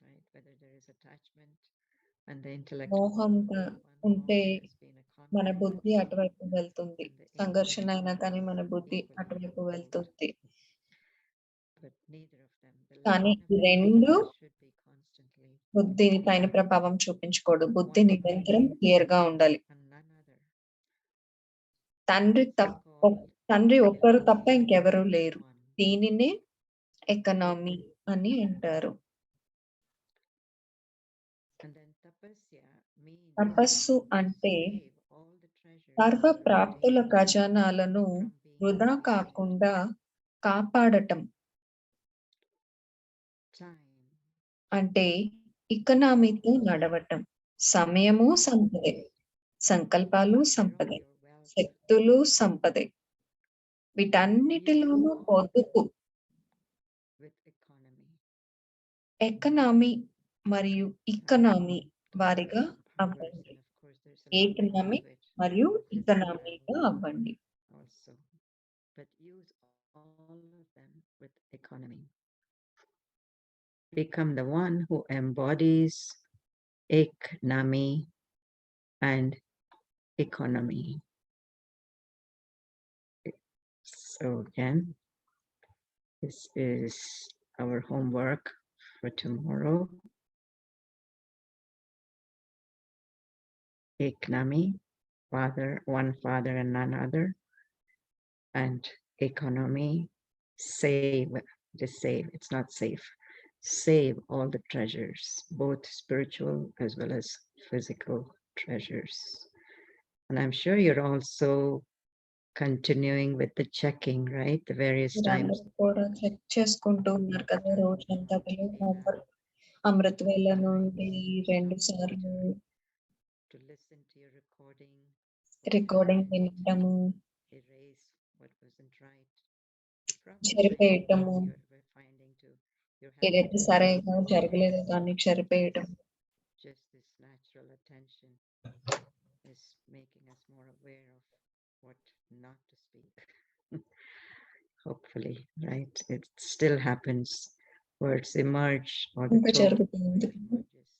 [SPEAKER 7] right? Whether there is attachment and the intellect
[SPEAKER 1] మోహం ఉంటే
[SPEAKER 7] has been a
[SPEAKER 1] మన
[SPEAKER 7] conflict
[SPEAKER 1] బుద్ధి
[SPEAKER 7] also,
[SPEAKER 1] అటువైపు వెళ్తుంది.
[SPEAKER 7] and the
[SPEAKER 1] సంఘర్షణ
[SPEAKER 7] infinite
[SPEAKER 1] అయినా కానీ
[SPEAKER 7] is
[SPEAKER 1] మన బుద్ధి
[SPEAKER 7] equally
[SPEAKER 1] అటువైపు
[SPEAKER 7] bold.
[SPEAKER 1] వెళ్తుంది.
[SPEAKER 7] But neither of them. The
[SPEAKER 1] కానీ
[SPEAKER 7] line of
[SPEAKER 1] ఈ రెండు
[SPEAKER 7] should be constantly
[SPEAKER 1] బుద్ధిని పైన ప్రభావం చూపించకూడదు. బుద్ధి
[SPEAKER 7] one
[SPEAKER 1] నిరంతరం క్లియర్ గా ఉండాలి.
[SPEAKER 7] and none other.
[SPEAKER 1] తండ్రి తండ్రి ఒక్కరు తప్ప ఇంకెవరూ లేరు. దీనినే ఎకనామీ అని అంటారు.
[SPEAKER 7] And then tapasya means
[SPEAKER 1] తపస్సు అంటే
[SPEAKER 7] save all the treasures
[SPEAKER 1] సర్వ
[SPEAKER 7] that are
[SPEAKER 1] ప్రాప్తుల
[SPEAKER 7] waiting
[SPEAKER 1] ఖజానాలను
[SPEAKER 7] from being
[SPEAKER 1] వృధా
[SPEAKER 7] wasted.
[SPEAKER 1] కాకుండా కాపాడటం.
[SPEAKER 7] Time,
[SPEAKER 1] అంటే ఎకనామీతో నడవటం. సమయము సంపదే, సంకల్పాలు సంపదే,
[SPEAKER 7] your wealth
[SPEAKER 1] శక్తులు సంపదే. వీటన్నిటిలోనూ పొదుపు.
[SPEAKER 7] with economy.
[SPEAKER 1] ఎకనామీ మరియు ఇకనామీ వారిగా
[SPEAKER 7] Powers,
[SPEAKER 1] అవ్వండి.
[SPEAKER 7] and of course there's a lot more
[SPEAKER 1] economy
[SPEAKER 7] to it.
[SPEAKER 1] మరియు
[SPEAKER 7] Physical
[SPEAKER 1] ఇకనామీగా
[SPEAKER 7] level
[SPEAKER 1] అవ్వండి.
[SPEAKER 7] also. all of them with economy. Become the one who embodies Eknami and economy. So again, this is our homework for tomorrow. Eknami, father, one father and none other, and economy, save, just save, it's not safe. Save all the treasures, both spiritual as well as physical treasures. And I'm sure you're also continuing with the checking, right? The various times.
[SPEAKER 1] మీరందరూ కూడా check చేసుకుంటూ ఉన్నారు కదా రోజంతా వీళ్ళు homework అమృత వేళ నుండి 2 సార్లు
[SPEAKER 7] To listen to your recording,
[SPEAKER 1] recording వినడము,
[SPEAKER 7] erase what wasn't right. You probably
[SPEAKER 1] చెరిపేయటము,
[SPEAKER 7] you're finding too. You're having
[SPEAKER 1] ఏదైతే
[SPEAKER 7] to
[SPEAKER 1] సరిగా జరగలేదో దాన్ని చెరిపేయటం.
[SPEAKER 7] just this natural attention is making us more aware of what not to speak. Hopefully, right? It still happens. Words emerge or the
[SPEAKER 1] ఇంకా
[SPEAKER 7] throat
[SPEAKER 1] జరుగుతుంది.
[SPEAKER 7] emerges.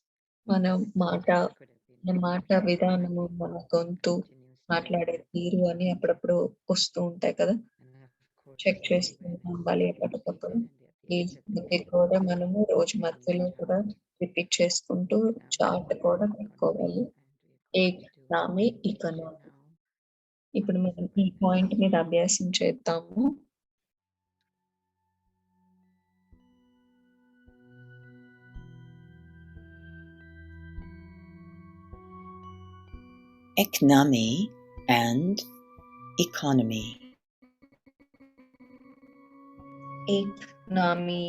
[SPEAKER 1] మన మాట,
[SPEAKER 7] Could have been
[SPEAKER 1] మన మాట విధానము, మన గొంతు,
[SPEAKER 7] continuously
[SPEAKER 1] మాట్లాడే తీరు అని అప్పుడప్పుడు వస్తూ ఉంటాయి కదా.
[SPEAKER 7] and of course
[SPEAKER 1] check
[SPEAKER 7] the
[SPEAKER 1] చేస్తూ
[SPEAKER 7] awareness
[SPEAKER 1] ఉండాలి
[SPEAKER 7] is
[SPEAKER 1] ఎప్పటికప్పుడు.
[SPEAKER 7] repeated
[SPEAKER 1] ఈ
[SPEAKER 7] and at the
[SPEAKER 1] బుద్ధి
[SPEAKER 7] end
[SPEAKER 1] కూడా మనము రోజు మధ్యలో కూడా రిపీట్ చేసుకుంటూ
[SPEAKER 7] Eknami
[SPEAKER 1] చార్ట్ కూడా
[SPEAKER 7] and
[SPEAKER 1] పెట్టుకోవాలి.
[SPEAKER 7] economy,
[SPEAKER 1] ఏక్
[SPEAKER 7] and we are going to
[SPEAKER 1] నామి
[SPEAKER 7] meditation
[SPEAKER 1] ఇకనామి.
[SPEAKER 7] now.
[SPEAKER 1] ఇప్పుడు మనం ఈ పాయింట్ మీద అభ్యాసం చేద్దాము.
[SPEAKER 8] Eknami and economy.
[SPEAKER 1] ఏక్ నామి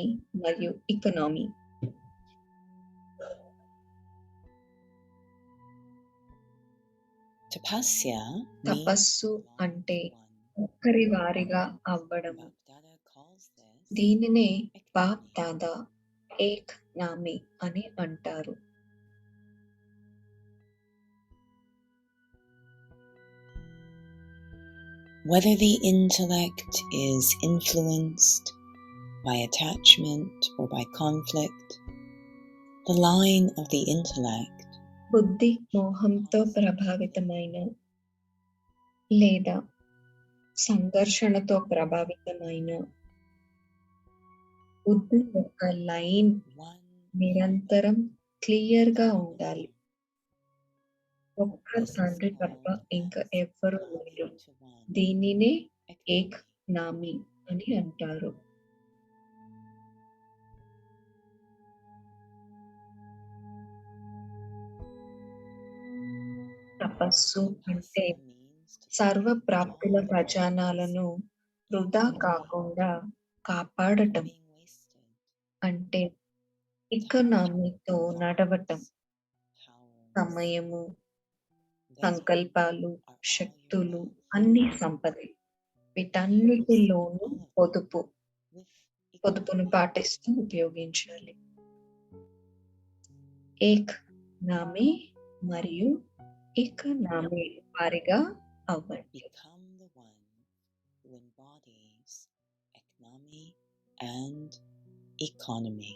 [SPEAKER 1] మరియు ఇకనామీ.
[SPEAKER 8] Tapasya
[SPEAKER 1] తపస్సు
[SPEAKER 8] means
[SPEAKER 1] అంటే
[SPEAKER 8] one.
[SPEAKER 1] ఒక్కరి వారిగా అవ్వడము.
[SPEAKER 8] Bapdada calls this
[SPEAKER 1] దీనినే బాప్
[SPEAKER 8] Eknami.
[SPEAKER 1] దాదా ఏక్ నామి అని అంటారు.
[SPEAKER 8] Whether the intellect is influenced by attachment or by conflict, the line of the intellect
[SPEAKER 1] బుద్ధి మోహంతో ప్రభావితమైన లేదా సంఘర్షణతో ప్రభావితమైన బుద్ధి యొక్క లైన్
[SPEAKER 8] one
[SPEAKER 1] నిరంతరం క్లియర్ గా ఉండాలి. ఒక్క
[SPEAKER 8] This is
[SPEAKER 1] తండ్రి తప్ప
[SPEAKER 8] called
[SPEAKER 1] ఇంకా
[SPEAKER 8] as
[SPEAKER 1] ఎవ్వరూ
[SPEAKER 8] Eknami
[SPEAKER 1] లేరు.
[SPEAKER 8] to one.
[SPEAKER 1] దీనినే ఏక్
[SPEAKER 8] Eknami.
[SPEAKER 1] నామి అని అంటారు. తపస్సు అంటే
[SPEAKER 8] Tapasya means to
[SPEAKER 1] సర్వ
[SPEAKER 8] keep
[SPEAKER 1] ప్రాప్తుల
[SPEAKER 8] all
[SPEAKER 1] ఖజానాలను వృధా
[SPEAKER 8] Eknami.
[SPEAKER 1] కాకుండా కాపాడటం.
[SPEAKER 8] being wasted.
[SPEAKER 1] అంటే ఎకనామీతో నడవటం.
[SPEAKER 8] Power,
[SPEAKER 1] సమయము,
[SPEAKER 8] those
[SPEAKER 1] సంకల్పాలు,
[SPEAKER 8] are all your
[SPEAKER 1] శక్తులు
[SPEAKER 8] wealth.
[SPEAKER 1] అన్ని సంపదే. వీటన్నిటిలోనూ పొదుపు,
[SPEAKER 8] With
[SPEAKER 1] పొదుపును
[SPEAKER 8] economy,
[SPEAKER 1] పాటిస్తూ ఉపయోగించాలి. ఏక్ నామి మరియు ఇకనామి వారిగా అవ్వండి.
[SPEAKER 8] become the one who embodies Eknami and economy.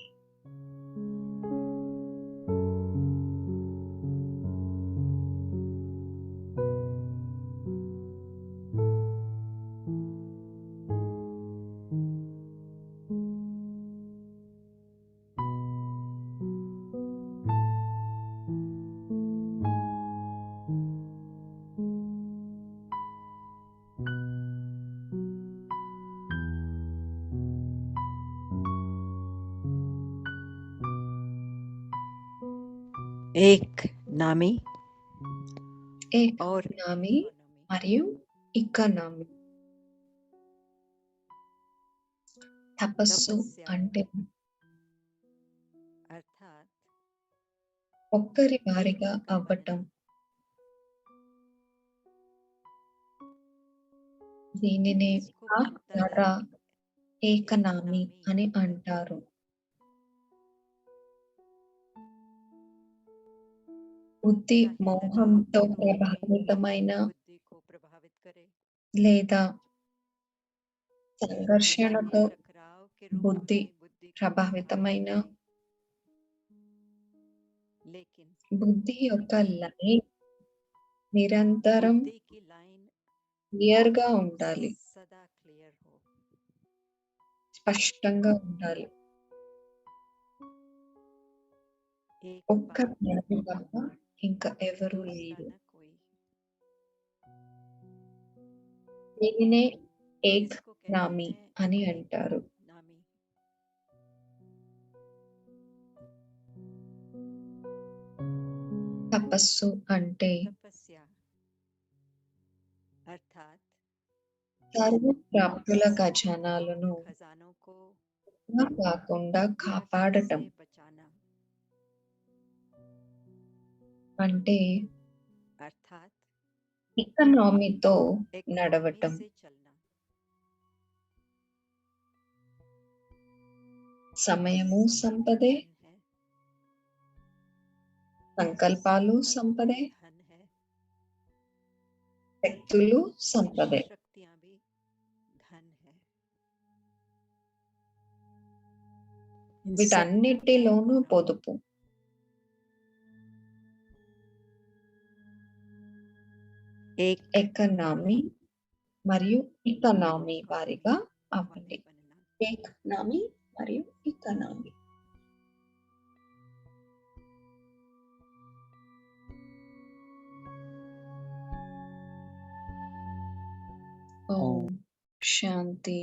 [SPEAKER 7] Eknami
[SPEAKER 1] Ek
[SPEAKER 7] or
[SPEAKER 1] నామి మరియు ఇకనామి. తపస్సు అంటే
[SPEAKER 7] अर्थात
[SPEAKER 1] ఒక్కరి వారిగా అవ్వటం. దీనినే బాప్ దాదా ఏకనామి అని అంటారు. బుద్ధి మోహంతో ప్రభావితమైన
[SPEAKER 7] बुद्धि को प्रभावित करे
[SPEAKER 1] లేదా సంఘర్షణతో బుద్ధి ప్రభావితమైన బుద్ధి యొక్క లైన్ నిరంతరం క్లియర్ గా ఉండాలి, స్పష్టంగా ఉండాలి. ఒక్క జ్ఞాని తప్ప ఇంకా ఎవరు లేరు. దీనినే ఏక్నామి అని అంటారు. తపస్సు అంటే సర్వ ప్రాప్తుల ఖజానాలను కాకుండా కాపాడటం. అంటే ఎకనామీతో నడవటం. సమయము సంపదే, సంకల్పాలు సంపదే, శక్తులు సంపదే. వీటన్నిటిలోనూ పొదుపు. ఎకనామీ మరియు ఇకనామీ వారిగా అవ్వండి. ఎకనామీ మరియు ఇకనామీ. ఓం శాంతి.